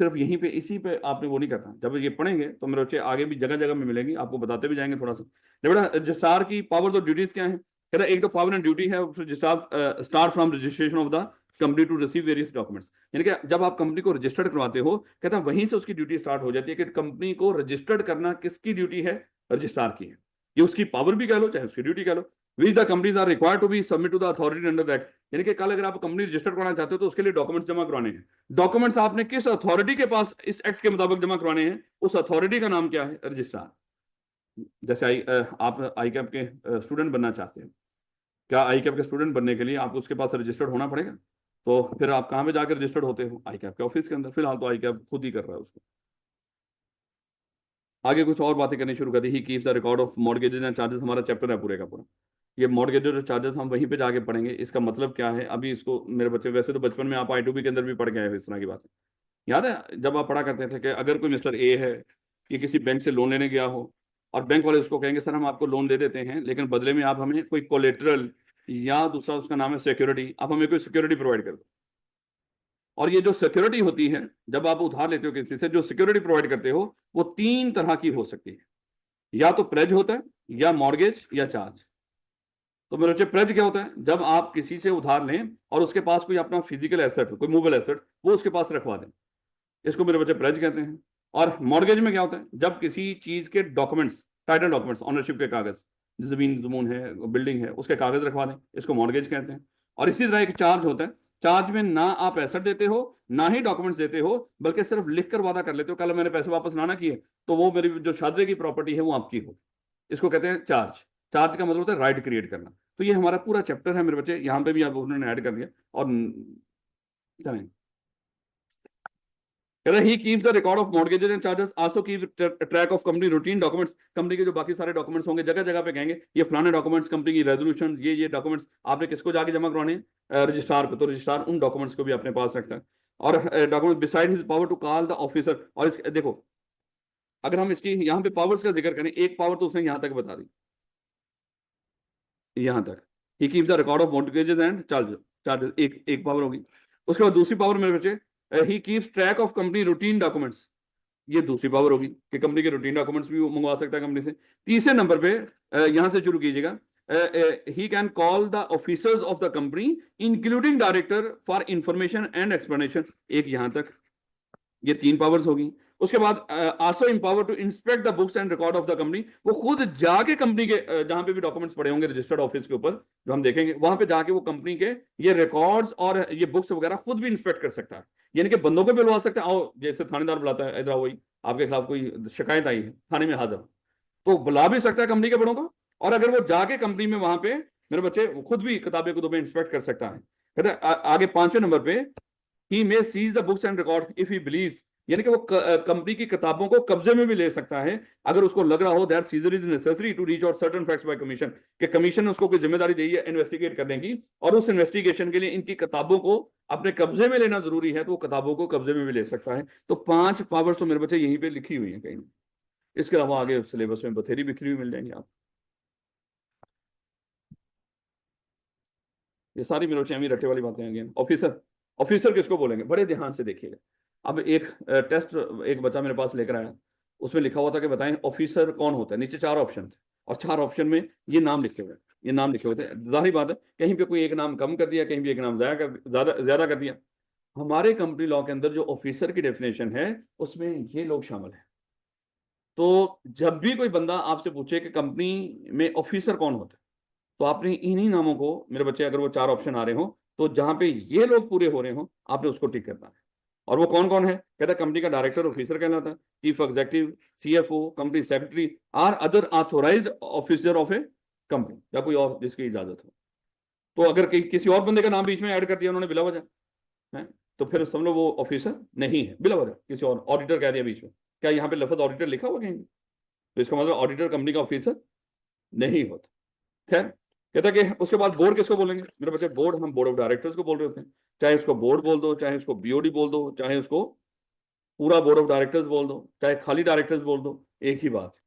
सिर्फ यहीं पे, इसी पे आपने वो नहीं करना। जब ये पढ़ेंगे तो मेरे बच्चे आगे भी जगह जगह में मिलेंगी, आपको बताते भी जाएंगे थोड़ा सा। बेटा रजिस्ट्रार की पावर्स और ड्यूटीज क्या है? कहता है एक तो पावर एंड ड्यूटी है registrar start from registration of the company to receive various documents. यानी कि जब आप कंपनी को रजिस्टर्ड करवाते हो, कहता है वहीं से उसकी ड्यूटी स्टार्ट हो जाती है कि कंपनी को रजिस्टर्ड करना किसकी ड्यूटी है? रजिस्ट्रार की है। ये उसकी पावर भी कह लो, चाहे उसकी ड्यूटी कह लो। Which the companies are required to be submit to the authority under that. यानी कि कल अगर आप कंपनी रजिस्टर कराना चाहते हो तो उसके लिए डॉक्यूमेंट्स जमा करवाने हैं। डॉक्यूमेंट्स आपने किस अथॉरिटी के पास इस एक्ट के मुताबिक जमा करवाने हैं? उस अथॉरिटी का नाम क्या है? रजिस्ट्रार। जैसे आप आई कैप के स्टूडेंट बनना चाहते हैं, क्या आई कैप के स्टूडेंट बनने के लिए आपको उसके पास रजिस्टर्ड होना पड़ेगा? तो फिर आप कहाँ पे जाकर रजिस्टर्ड होते हो? आई कैप के ऑफिस के अंदर। फिलहाल तो आई कैप खुद ही कर रहा है उसको। आगे कुछ और बातें करनी शुरू कर दी। He keeps the record of mortgages and charges, हमारा चैप्टर है पूरे का पूरा। ये मॉर्गेजेस और चार्जेस हम वहीं पे जाके पढ़ेंगे। इसका मतलब क्या है? अभी इसको मेरे बच्चे, वैसे तो बचपन में आप I2B के अंदर भी पढ़ के आए हो इस तरह की बातें। याद है जब आप पढ़ा करते थे कि अगर कोई मिस्टर ए है, कि किसी बैंक से लोन लेने गया हो, और बैंक वाले उसको कहेंगे सर हम आपको लोन दे देते हैं, लेकिन बदले में आप हमें कोई कोलेटरल, या दूसरा उसका नाम है सिक्योरिटी, आप हमें कोई सिक्योरिटी प्रोवाइड कर दो। और ये जो सिक्योरिटी होती है, जब आप उधार लेते हो किसी से, जो सिक्योरिटी प्रोवाइड करते हो, वो 3 तरह की हो सकती है। या तो प्लेज होता है, या मॉर्गेज, या चार्ज। तो मेरे बच्चे प्लेज क्या होता है? जब आप किसी से उधार लें और उसके पास कोई अपना फिजिकल एसेट हो, कोई मूवेबल एसेट, वो उसके पास रखवा दें, इसको मेरे बच्चे प्लेज कहते हैं। और मॉर्गेज में क्या होता है? जब किसी चीज के डॉक्यूमेंट्स, टाइटल डॉक्यूमेंट्स, ऑनरशिप के कागज, जमीन जमून है, बिल्डिंग है, उसके कागज रखवा दें, इसको मॉर्गेज कहते हैं। और इसी तरह एक चार्ज होता है। चार्ज में ना आप एसेट देते हो, ना ही डॉक्यूमेंट्स देते हो, बल्कि सिर्फ लिख कर वादा कर लेते हो, कल मैंने पैसे वापस ना किए तो वो मेरी जो शादरे की प्रॉपर्टी है वो आपकी हो। इसको कहते हैं चार्ज। चार्ज का मतलब होता है राइट क्रिएट करना। तो ये हमारा पूरा चैप्टर है मेरे बच्चे, यहाँ पे भी आप उन्होंने ऐड कर दिया। और चलें, ही keeps the record of mortgages and charges, also keep track of company routine documents. Company के जो बाकी सारे डॉक्यूमेंट्स होंगे, जगह जगह पे कहेंगे ये फलाने डॉक्यूमेंट्स, कंपनी की रेजोल्यूशन, ये डॉक्यूमेंट्स आपने किसको जाके जमा करवाने हैं? रजिस्ट्रार को। तो रजिस्ट्रार उन डॉक्यूमेंट्स को भी अपने पास रखता है। और document beside his power to call the officer. और इस देखो, अगर हम इसकी यहाँ पे पावर्स का जिक्र करें, एक पावर तो उसने यहाँ तक बता दी, यहाँ तक। He keep the record of mortgages and charges, एक पावर होगी। उसके बाद दूसरी पावर मेरे बच्चे, he keeps track of company routine documents, ये दूसरी पावर होगी कि कंपनी के रूटीन डॉक्यूमेंट्स भी वो मंगवा सकता है कंपनी से। तीसरे नंबर पे यहां से शुरू कीजिएगा, he can call the officers of the company including director for information and explanation, एक यहां तक। ये 3 पावर्स होगी। उसके बाद also empower to inspect the books and record of the company, वो खुद जाके कंपनी के जहां पे भी डॉक्यूमेंट्स पड़े होंगे रजिस्टर्ड ऑफिस के ऊपर, जो हम देखेंगे, वहां पे जाके वो कंपनी के ये रिकॉर्ड्स और ये बुक्स वगैरह खुद भी इंस्पेक्ट कर सकता है। यानी कि बंदों को भी बुलवा सकता है, आओ, जैसे थानेदार बुलाता है, इधर आओ, वही आपके खिलाफ कोई शिकायत आई है, थाने में हाजिर, तो बुला भी सकता है कंपनी के बड़ों को। और अगर वो जाके कंपनी में वहां पे मेरे बच्चे खुद भी किताबें कुतुबें इंस्पेक्ट कर सकता है। कहते हैं आगे 5वें नंबर पे, he may seize the books and record if he believes, यानी कि वो कंपनी की किताबों को कब्जे में भी ले सकता है अगर उसको लग रहा हो that seizure is necessary to reach out certain facts by commission, कि कमीशन ने उसको कोई जिम्मेदारी दी है इन्वेस्टिगेट करने की, और उस इन्वेस्टिगेशन के लिए इनकी किताबों को अपने कब्जे में लेना जरूरी है, तो वो किताबों को कब्जे में भी ले सकता है। तो 5 पावर्स तो मेरे बच्चे यहीं पे लिखी हुई है कहीं। इसके अलावा आगे सिलेबस में बथेरी बिखरी हुई मिल जाएंगी आप। ये सारी मेरे बच्चे रट्टे वाली बातें हैं। ऑफिसर, ऑफिसर किसको बोलेंगे? बड़े ध्यान से देखिएगा। अब एक टेस्ट एक बच्चा मेरे पास लेकर आया, उसमें लिखा हुआ था कि बताएं ऑफिसर कौन होता है। नीचे 4 ऑप्शन थे, और 4 ऑप्शन में ये नाम लिखे हुए, ये नाम लिखे हुए थे। जाहिर बात है कहीं पे कोई एक नाम कम कर दिया, कहीं भी एक नाम ज्यादा कर दिया। हमारे कंपनी लॉ के अंदर जो ऑफिसर की डेफिनेशन है, उसमें ये लोग शामिल हैं। तो जब भी कोई बंदा आपसे पूछे कि कंपनी में ऑफिसर कौन होता है, तो आपने इन्हीं नामों को मेरे बच्चे, अगर वो 4 ऑप्शन आ रहे हो, तो जहां पे ये लोग पूरे हो रहे हो, आपने उसको टिक करना है। और वो कौन कौन है? कहता है कंपनी का डायरेक्टर ऑफिसर कहलाता है, chief executive, CFO, company secretary, or other authorized officer of a company, या कोई और जिसकी इजाजत हो। तो अगर किसी और बंदे का नाम बीच में ऐड कर दिया उन्होंने बिला वजह है, तो फिर समझ लो वो ऑफिसर नहीं है बिला वजह। किसी और ऑडिटर कह दिया बीच में, क्या यहाँ पे लफ्ज ऑडिटर लिखा हुआ कहीं? तो इसका मतलब ऑडिटर कंपनी का ऑफिसर नहीं होता। खैर, कहता कि उसके बाद बोर्ड किसको बोलेंगे मेरे बच्चे? बोर्ड, हम बोर्ड ऑफ डायरेक्टर्स को बोल रहे होते हैं। चाहे उसको बोर्ड बोल दो, चाहे उसको BOD बोल दो, चाहे उसको पूरा बोर्ड ऑफ डायरेक्टर्स बोल दो, चाहे खाली डायरेक्टर्स बोल दो, एक ही बात है।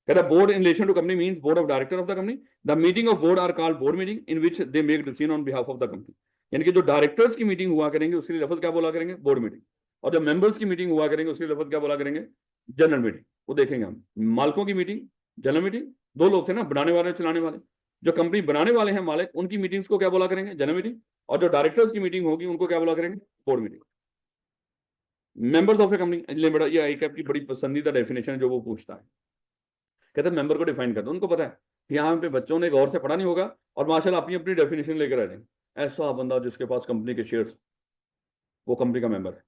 कहता है board in relation to company means board of director of the company, the meeting of board are called board meeting in which they make decision on behalf of the company. यानी कि जो डायरेक्टर्स की मीटिंग हुआ करेंगे उसके लिए लफ्ज क्या बोला करेंगे, बोर्ड मीटिंग, और जब मेंबर्स की मीटिंग हुआ करेंगे उसके लिए लफ्ज क्या बोला करेंगे, जनरल मीटिंग। वो देखेंगे हम, मालिकों की मीटिंग, जनरल मीटिंग, दो लोग थे ना, बनाने वाले चलाने वाले, जो कंपनी बनाने वाले हैं मालिक, उनकी मीटिंग्स को क्या बोला करेंगे, जनरल मीटिंग, और जो डायरेक्टर्स की मीटिंग होगी उनको क्या बोला करेंगे, board meeting. Members of a company, बड़ा ये एक आपकी बड़ी पसंदीदा डेफिनेशन है जो वो पूछता है, कहते हैं मेंबर को डिफाइन कर दो। उनको पता है कि यहाँ पे बच्चों ने गौर से पढ़ा नहीं होगा और माशाल्लाह अपनी अपनी डेफिनेशन लेकर आ जाएंगे, ऐसा बंदा जिसके पास कंपनी के शेयर्स, वो कंपनी का मेंबर है,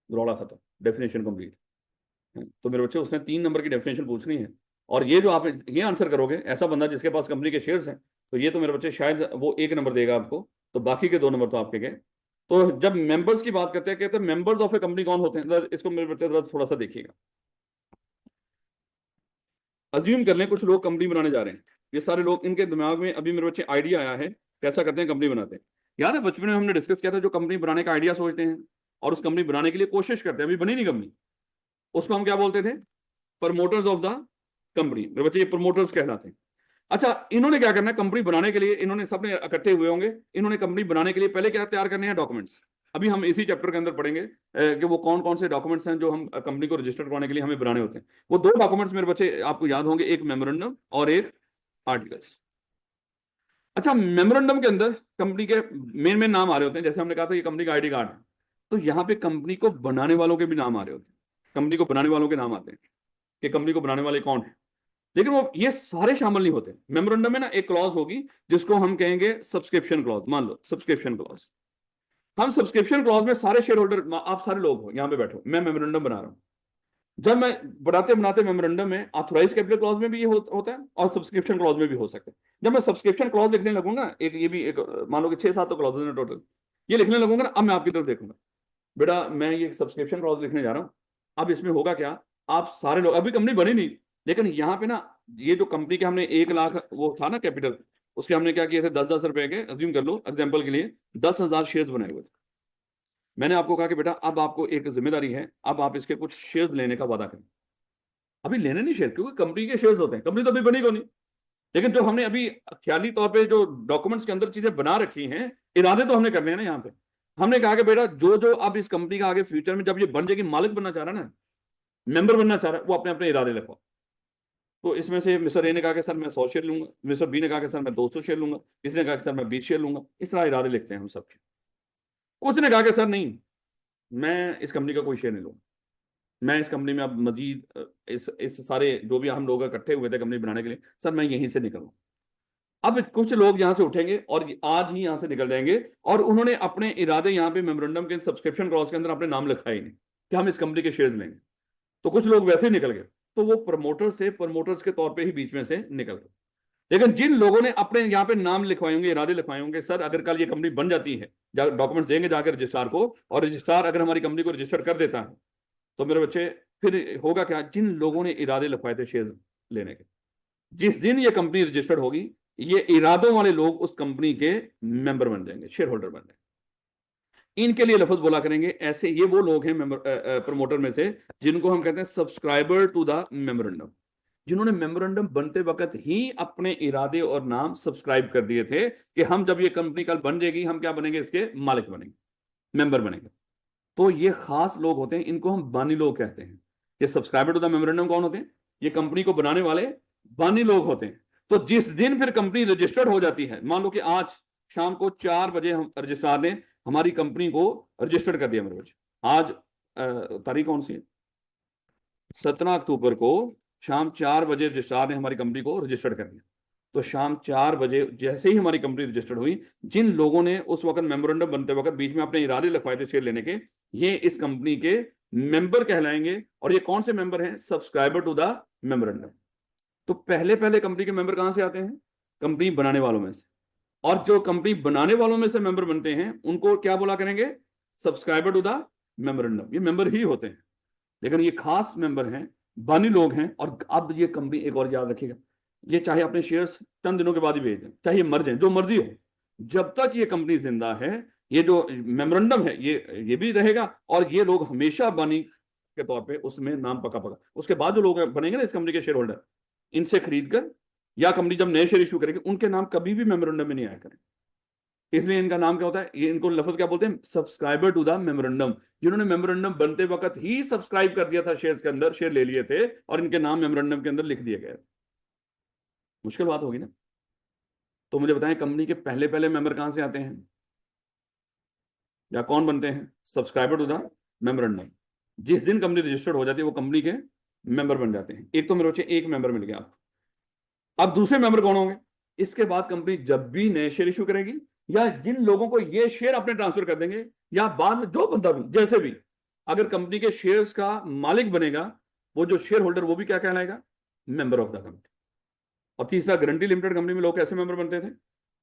रौला खत्म, डेफिनेशन कंप्लीट। तो मेरे बच्चे उसने 3 नंबर की डेफिनेशन पूछनी है, और ये जो आप ये आंसर करोगे, ऐसा बंदा जिसके पास कंपनी के शेयर्स हैं, तो ये तो मेरे बच्चे शायद वो 1 नंबर देगा आपको, तो बाकी के 2 नंबर तो आपके गए। तो जब मेंबर्स की बात करते हैं, कहते हैं मेंबर्स ऑफ ए कंपनी कौन होते हैं, इसको मेरे बच्चे थोड़ा सा देखिएगा। अज्यूम कर लें कुछ लोग कंपनी बनाने जा रहे हैं, ये सारे लोग, इनके दिमाग में अभी मेरे बच्चे आइडिया आया है कैसा करते हैं कंपनी बनाते हैं। याद है बचपन में हमने डिस्कस किया था, जो कंपनी बनाने का आइडिया सोचते हैं और उस कंपनी बनाने के लिए कोशिश करते हैं, अभी बनी नहीं कंपनी, उसको हम क्या बोलते थे, प्रमोटर्स ऑफ द कंपनी। मेरे बच्चे ये प्रमोटर्स कहलाते हैं। अच्छा, इन्होंने क्या करना है कंपनी बनाने के लिए, इन्होंने सबने इकट्ठे हुए होंगे, इन्होंने कंपनी बनाने के लिए पहले क्या तैयार करने हैं, डॉक्यूमेंट्स। अभी हम इसी चैप्टर के अंदर पढ़ेंगे कि वो कौन कौन से डॉक्यूमेंट्स हैं जो हम कंपनी को रजिस्टर करवाने के लिए हमें बनाने होते हैं। वो 2 डॉक्यूमेंट्स मेरे बच्चे आपको याद होंगे, एक मेमोरेंडम और एक आर्टिकल्स। अच्छा, मेमोरेंडम के अंदर कंपनी के मेन मेन नाम आ रहे होते हैं, जैसे हमने कहा था ये कंपनी का आईडी कार्ड है, तो यहाँ पे कंपनी को बनाने वालों के भी नाम आ रहे होते हैं, कंपनी को बनाने वालों के नाम आते हैं कि कंपनी को बनाने वाले कौन है, लेकिन वो ये सारे शामिल नहीं होते। मेमोरेंडम में ना एक क्लॉज होगी जिसको हम कहेंगे सब्सक्रिप्शन क्लॉज। मान लो सब्सक्रिप्शन क्लॉज, हम सब्सक्रिप्शन क्लॉज में सारे शेयर होल्डर, आप सारे लोग हो यहाँ पे बैठो, मैं मेमोरेंडम बना रहा हूं, जब मैं बनाते बनाते मेमोरेंडम में ऑथराइज कैपिटल क्लॉज में भी ये होता है और सब्सक्रिप्शन क्लॉज में भी हो सकता है। जब मैं सब्सक्रिप्शन क्लॉज लिखने लगूंगा, एक ये भी एक, मान लो कि 6-7 तो क्लॉज है टोटल, ये लिखने लगूंगा ना, अब मैं आपकी तरफ देखूंगा, बेटा मैं ये सब्सक्रिप्शन क्लॉज लिखने जा रहा हूँ, अब इसमें होगा क्या, आप सारे लोग, अभी कंपनी बनी नहीं, लेकिन यहाँ पे ना ये जो कंपनी के हमने 1 लाख वो था ना कैपिटल, उसके हमने क्या किए थे, 10-10 रुपए के, अज्यूम कर लो एग्जाम्पल के लिए 10,000 शेयर्स बनाए हुए थे। मैंने आपको कहा कि बेटा अब आपको एक जिम्मेदारी है, अब आप इसके कुछ शेयर्स लेने का वादा करें। अभी लेने नहीं शेयर, क्योंकि कंपनी के शेयर्स होते हैं, कंपनी तो अभी बनी को नहीं, लेकिन जो हमने अभी ख्याली तौर पे जो डॉक्यूमेंट्स के अंदर चीजें बना रखी हैं, इरादे तो हमने करने हैं ना। यहाँ पे हमने कहा कि बेटा जो जो अब इस कंपनी का आगे फ्यूचर में जब ये बन जाएगी, मालिक बनना चाह रहा है ना, मेंबर बनना चाह रहा है, वो अपने अपने इरादे लिखवाओ। तो इसमें से मिस्टर ए ने कहा कि सर मैं 100 शेयर लूंगा, मिस्टर बी ने कहा कि सर मैं 200 शेयर लूंगा, इसने कहा कि सर मैं 20 शेयर लूंगा। इस तरह इरादे लिखते हैं हम सबके। कुछ ने कहा कि सर नहीं, मैं इस कंपनी का कोई शेयर नहीं लूंगा, मैं इस कंपनी में अब मजीद इस सारे जो भी हम लोग इकट्ठे हुए थे कंपनी बनाने के लिए, सर मैं यहीं से निकलूँ। अब कुछ लोग यहां से उठेंगे और आज ही यहां से निकल जाएंगे, और उन्होंने अपने इरादे यहाँ पे मेमोरेंडम के सब्सक्रिप्शन क्लॉज के अंदर अपने नाम लिखा ही नहीं कि हम इस कंपनी के शेयर्स लेंगे। तो कुछ लोग वैसे ही निकल गए, तो वो प्रमोटर्स के तौर पे ही बीच में से निकल गए। लेकिन जिन लोगों ने अपने यहाँ पे नाम लिखवाए होंगे, इरादे लिखवाए होंगे, सर अगर कल ये कंपनी बन जाती है, डॉक्यूमेंट्स देंगे जाकर रजिस्ट्रार को, और रजिस्ट्रार अगर हमारी कंपनी को रजिस्टर कर देता है, तो मेरे बच्चे फिर होगा क्या, जिन लोगों ने इरादे लिखवाए थे शेयर लेने के, जिस दिन ये कंपनी रजिस्टर्ड होगी, ये इरादों वाले लोग उस कंपनी के मेंबर बन जाएंगे, शेयर होल्डर बन जाएंगे। इनके लिए लफ्ज बोला करेंगे ऐसे, ये वो लोग हैं प्रमोटर में से जिनको हम कहते हैं सब्सक्राइबर टू द मेमोरेंडम, जिन्होंने मेमोरेंडम बनते वक्त ही अपने इरादे और नाम सब्सक्राइब कर दिए थे कि हम जब ये कंपनी कल बन जाएगी, हम क्या बनेंगे, इसके मालिक बनेंगे, मेंबर बनेंगे। तो ये खास लोग होते हैं, इनको हम बानी लोग कहते हैं। ये सब्सक्राइबर टू द मेमोरेंडम कौन होते हैं, ये कंपनी को बनाने वाले बानी लोग होते हैं। तो जिस दिन फिर कंपनी रजिस्टर्ड हो जाती है, मान लो कि आज शाम को 4 बजे हम रजिस्ट्रार ने हमारी कंपनी को रजिस्टर्ड कर दिया मेरे बच्चे, आज तारीख कौन सी है, 17 अक्टूबर को शाम 4 बजे रजिस्ट्रार ने हमारी कंपनी को रजिस्टर्ड कर दिया। तो शाम 4 बजे जैसे ही हमारी कंपनी रजिस्टर्ड हुई, जिन लोगों ने उस वक्त मेमोरेंडम बनते वक्त बीच में अपने इरादे लिखवाए थे शेयर लेने के, ये इस कंपनी के मेंबर कहलाएंगे। और ये कौन से मेंबर हैं, सब्सक्राइबर टू द मेमोरेंडम। तो पहले पहले कंपनी के मेंबर कहां से आते हैं, कंपनी बनाने वालों में से, और जो कंपनी बनाने वालों में से मेंबर बनते हैं उनको क्या बोला करेंगे, सब्सक्राइबर टू द मेमोरेंडम। ये मेंबर ही होते हैं, लेकिन ये खास मेंबर हैं, बानी लोग हैं। और अब ये कंपनी एक और याद रखिएगा, ये चाहे अपने शेयर्स चंद दिनों के बाद ही बेच दें, चाहे मर जाए, जो मर्जी हो, जब तक ये कंपनी जिंदा है, ये जो मेमोरेंडम है ये भी रहेगा, और ये लोग हमेशा बानी के तौर पे उसमें नाम पका। उसके बाद जो लोग बनेंगे ना इस कंपनी के शेयर होल्डर, इनसे खरीद कर, या कंपनी जब नए शेयर इशू करेगी उनके नाम कभी भी मेमोरेंडम में नहीं आया करें। इसलिए इनका नाम क्या होता है, ये इनको लफ्ज क्या बोलते हैं, सब्सक्राइबर टू द मेमोरेंडम। जिन्होंने मेमोरेंडम बनते वक्त ही सब्सक्राइब कर दिया था शेयर्स के अंदर, शेयर ले लिए थे और इनके नाम मेमोरेंडम के अंदर लिख दिए गए। मुश्किल बात होगी ना। तो मुझे बताएं, कंपनी के पहले पहले मेंबर कहां से आते हैं या कौन बनते हैं? Subscriber to the memorandum. जिस दिन कंपनी रजिस्टर्ड हो जाती है वो कंपनी के मेंबर बन जाते हैं। एक तो मेरे बच्चे एक मेंबर मिल गया आपको। अब दूसरे मेंबर कौन होंगे? इसके बाद कंपनी जब भी नए शेयर इशू करेगी, या जिन लोगों को ये शेयर अपने ट्रांसफर कर देंगे, या बाद में जो बंदा भी जैसे भी अगर कंपनी के शेयर्स का मालिक बनेगा, वो जो शेयर होल्डर वो भी क्या कहलाएगा? Member of the company. और तीसरा, गारंटी लिमिटेड कंपनी में लोग कैसे मेंबर बनते थे?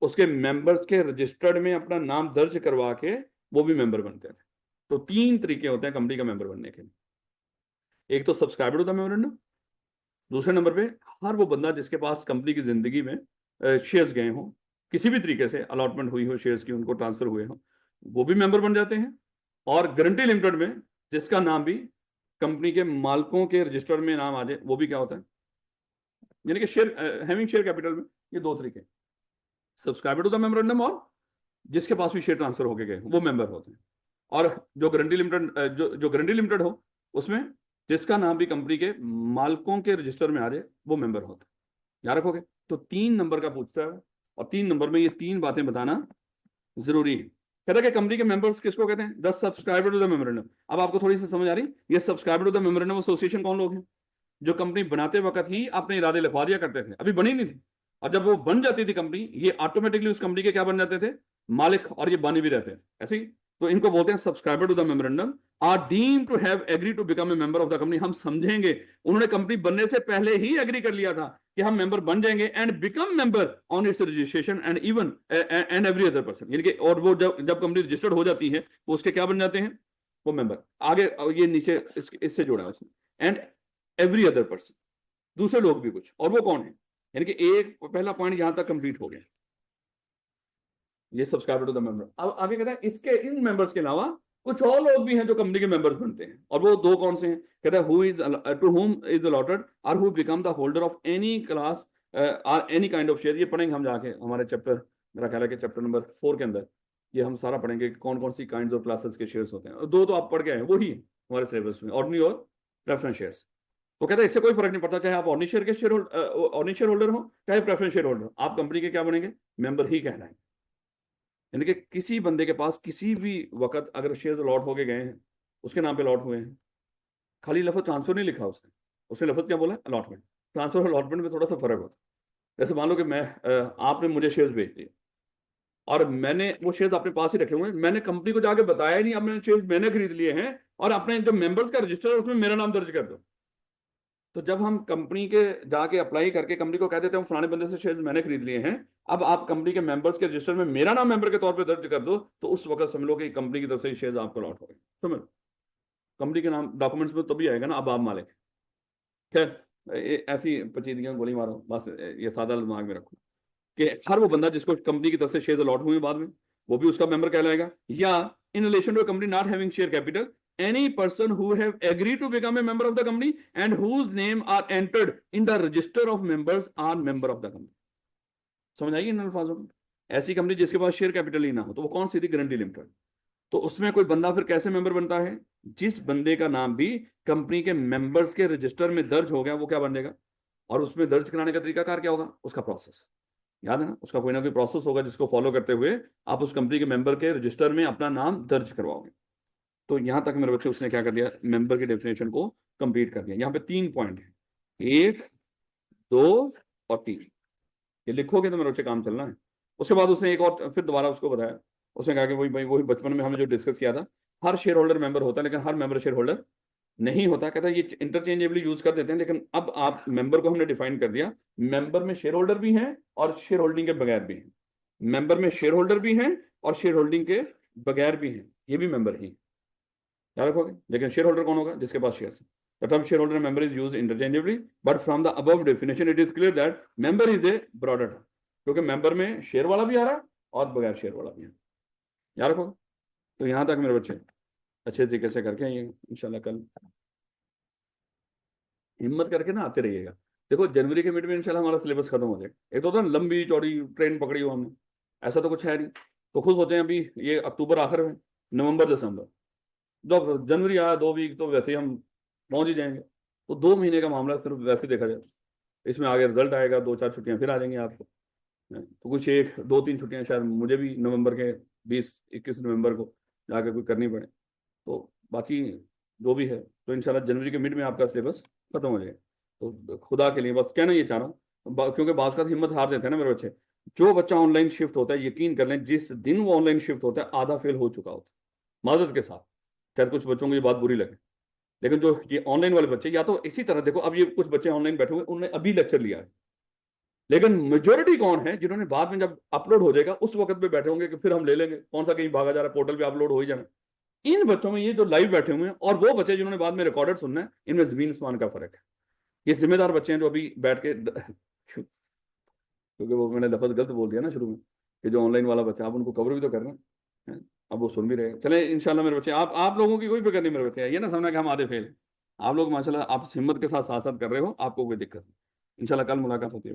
उसके मेंबर्स के रजिस्टर्ड में अपना नाम दर्ज करवा के वो भी मेंबर बनते थे। तो 3 तरीके होते हैं कंपनी का मेंबर बनने के। एक तो सब्सक्राइबर टू द मेमोरेंडम, दूसरे नंबर पे हर वो बंदा जिसके पास कंपनी की जिंदगी में शेयर्स गए हों, किसी भी तरीके से अलॉटमेंट हुई हो शेयर्स की, उनको ट्रांसफर हुए हो, वो भी मेंबर बन जाते हैं। और गारंटी लिमिटेड में जिसका नाम भी कंपनी के मालिकों के रजिस्टर में नाम आ जाए, वो भी क्या होता है, यानी कि शेयर हैविंग शेयर कैपिटल में ये 2 तरीके, सब्सक्राइबर टू द मेमोरेंडम और जिसके पास भी शेयर ट्रांसफर होके गए वो मेंबर होते हैं। और जो गारंटी लिमिटेड जो गारंटी लिमिटेड हो, उसमें जिसका नाम भी कंपनी के मालिकों के रजिस्टर में आ जाए वो मेंबर होता है। याद रखोगे। तो 3 नंबर का पूछता है, और 3 नंबर में ये 3 बातें बताना जरूरी है। कहता है कि कंपनी के मेंबर्स किसको कहते हैं? The subscriber to the memorandum. अब आपको थोड़ी सी समझ आ रही, ये subscriber to the memorandum association कौन लोग हैं? जो कंपनी बनाते वक्त ही अपने इरादे लिखवा दिया करते थे, अभी बनी नहीं थी, और जब वो बन जाती थी कंपनी, ये ऑटोमेटिकली उस कंपनी के क्या बन जाते थे? मालिक, और ये बानी भी रहते थे ऐसे ही। तो इनको बोलते हैं subscriber to the memorandum are deemed to have agree to become a member of the company. हम समझेंगे उन्होंने कंपनी बनने से पहले ही एग्री कर लिया था कि हम मेंबर बन जाएंगे, and become member on it's registration and even and every other person, यानी कि और वो जब कंपनी रजिस्टर्ड हो जाती है वो उसके क्या बन जाते हैं? वो मेंबर। आगे ये नीचे इससे जोड़ा है उसने, एंड एवरी अदर पर्सन, दूसरे लोग भी कुछ, और वो कौन है? यानी कि एक पहला पॉइंट यहां तक कंप्लीट हो गया, ये सब्सक्राइबर टू द मेंबर। अब आगे कहता है इसके इन मेंबर्स के अलावा कुछ और लोग भी हैं जो कंपनी के मेंबर्स बनते हैं, और वो 2 कौन से हैं? कहता है who is to whom is allotted or who become the holder of any class or any kind of share. ये पढ़ेंगे हम जाके हमारे चैप्टर, मेरा ख्याल है कि चैप्टर नंबर 4 के अंदर ये हम सारा पढ़ेंगे कौन कौन सी काइंड ऑफ क्लासेस के शेयर्स होते हैं। और 2 तो आप पढ़ गए हैं, वही हमारे सिलेबस में, ऑर्डिनरी और प्रेफरेंस शेयर्स। वो कहता है इससे कोई फर्क नहीं पड़ता, चाहे आप ऑर्डिनरी शेयर के ऑर्डिनरी शेयर होल्डर हो, चाहे प्रेफरेंस शेयर होल्डर हो, आप कंपनी के क्या बनेंगे? मेंबर ही कहलाएंगे। यानी कि किसी बंदे के पास किसी भी वक्त अगर शेयर अलॉट होके गए हैं, उसके नाम पे अलॉट हुए हैं, खाली लफ्ज ट्रांसफर नहीं लिखा उसने, उसने लफ्ज क्या बोला? अलॉटमेंट। ट्रांसफर अलॉटमेंट में थोड़ा सा फर्क होता है। जैसे मान लो कि मैं आपने मुझे शेयर्स बेच दिए और मैंने वो शेयर्स अपने पास ही रखे हुए हैं, मैंने कंपनी को जाके बताया ही नहीं, अब मैंने शेयर्स मैंने खरीद लिए हैं और अपने जो मेंबर्स का रजिस्टर है उसमें मेरा नाम दर्ज कर दो। तो जब हम कंपनी के जाके अप्लाई करके कंपनी को कह देते हैं फलाने बंदे से शेयर्स मैंने खरीद लिए हैं, अब आप कंपनी के मेंबर्स के रजिस्टर में मेरा नाम मेंबर के तौर पे दर्ज कर दो, तो उस वक्त समझ लो कि कंपनी की तरफ से शेयर्स आपको लॉट हो गए। समझ, कंपनी के नाम डॉक्यूमेंट्स में तभी आएगा ना अब आप मालिक। खैर ऐसी पचीदियां गोली मारो, बस ये सादा दिमाग में रखो कि हर वो बंदा जिसको कंपनी की तरफ से शेयर अलॉट हुए बाद में, वो भी उसका मेंबर कहलाएगा। या in relation to company not having share capital, any person who have agreed to become a member of the company and whose name are entered in the register of members are member of the company। समझ आएगी इन अल्फाजों को? ऐसी कंपनी जिसके पास शेयर कैपिटल ही ना हो तो वो कौन सी थी? Guarantee limited. तो उसमें कोई बंदा फिर कैसे मेंबर बनता है? जिस बंदे का नाम भी कंपनी के मेंबर्स के रजिस्टर में दर्ज हो गया वो क्या बन जाएगा? और उसमें दर्ज कराने का तरीकाकार क्या होगा? उसका प्रोसेस याद है ना, उसका कोई ना कोई प्रोसेस होगा जिसको फॉलो करते हुए आप उस कंपनी के मेंबर के रजिस्टर में अपना नाम दर्ज करवाओगे। तो यहां तक मेरे बच्चे उसने क्या कर दिया? मेंबर की डेफिनेशन को कंप्लीट कर दिया। यहाँ पे 3 पॉइंट है, 1, 2 और 3। ये लिखोगे तो मेरे बच्चे काम चलना है। उसके बाद उसने एक और फिर दोबारा उसको बताया, उसने कहा कि वही भाई वही बचपन में हमने जो डिस्कस किया था, हर शेयर होल्डर मेंबर होता है लेकिन हर मेंबर शेयर होल्डर नहीं होता। कहता है ये इंटरचेंजेबली यूज कर देते हैं, लेकिन अब आप मेंबर को हमने डिफाइन कर दिया, मेंबर में शेयर होल्डर भी हैं और शेयर होल्डिंग के बगैर भी हैं। मेंबर में शेयर होल्डर भी हैं और शेयर होल्डिंग के बगैर भी हैं, ये भी मेंबर ही याद रखोगे। लेकिन शेयर होल्डर कौन होगा? जिसके पास शेयर है। The term shareholder and member is used interchangeably, but from the above definition, it is clear that member is a broader term, क्योंकि मेंबर में शेयर वाला भी आ रहा है और बगैर शेयर वाला भी है। याद रखोगे। तो यहां तक मेरे बच्चे अच्छे तरीके से करके ये इंशाल्लाह कल हिम्मत करके ना आते रहिएगा। देखो जनवरी के मिड में इंशाल्लाह हमारा सिलेबस खत्म हो जाएगा। एक तो होता है ना लंबी चौड़ी ट्रेन पकड़ी हो हमने, ऐसा तो कुछ है नहीं। तो खुश होते हैं अभी ये अक्टूबर आखिर में, नवंबर दिसंबर, जब जनवरी आया 2 वीक तो वैसे ही हम पहुंच ही जाएंगे। तो 2 महीने का मामला सिर्फ वैसे देखा जाए, इसमें आगे रिजल्ट आएगा, 2-4 छुट्टियां फिर आ जाएंगी आपको। तो कुछ 1-2-3 छुट्टियां शायद मुझे भी नवंबर के 20-21 नवंबर को जाकर कोई करनी पड़े। तो बाकी जो भी है, तो इंशाल्लाह जनवरी के मिड में आपका सिलेबस खत्म हो जाएगा। तो खुदा के लिए बस कहना ये चाह रहा हूँ, क्योंकि बात का हिम्मत हार देते हैं ना मेरे बच्चे। जो बच्चा ऑनलाइन शिफ्ट होता है, यकीन कर लें जिस दिन वो ऑनलाइन शिफ्ट होता है आधा फेल हो चुका होता है, माजरत के साथ। शायद कुछ बच्चों को ये बात बुरी लगे, लेकिन जो ये ऑनलाइन वाले बच्चे, या तो इसी तरह देखो, अब ये कुछ बच्चे ऑनलाइन बैठे हुए उन्होंने अभी लेक्चर लिया है, लेकिन मेजोरिटी कौन है जिन्होंने बाद में जब अपलोड हो जाएगा उस वक्त पे बैठे होंगे कि फिर हम ले लेंगे, कौन सा कहीं भागा जा रहा है, पोर्टल पे अपलोड हो ही जाना। इन बच्चों में ये जो लाइव बैठे हुए हैं और वो बच्चे जिन्होंने बाद में रिकॉर्डेड सुनना है, इनमें जमीन आसमान का फर्क है। ये जिम्मेदार बच्चे हैं जो अभी बैठ के क्योंकि वो मैंने लफ्ज गलत बोल दिया ना शुरू में, कि जो ऑनलाइन वाला बच्चा, आप उनको कवर भी तो करना है। अब वो सुन भी रहे, चले इंशाल्लाह मेरे बच्चे, आप लोगों की कोई फिक्र नहीं मेरे बच्चे, ये ना समझना कि हम आधे फेल हैं। आप लोग माशाल्लाह आप हिम्मत के साथ साथ साथ कर रहे हो, आपको कोई दिक्कत नहीं। इंशाल्लाह कल मुलाकात होती है।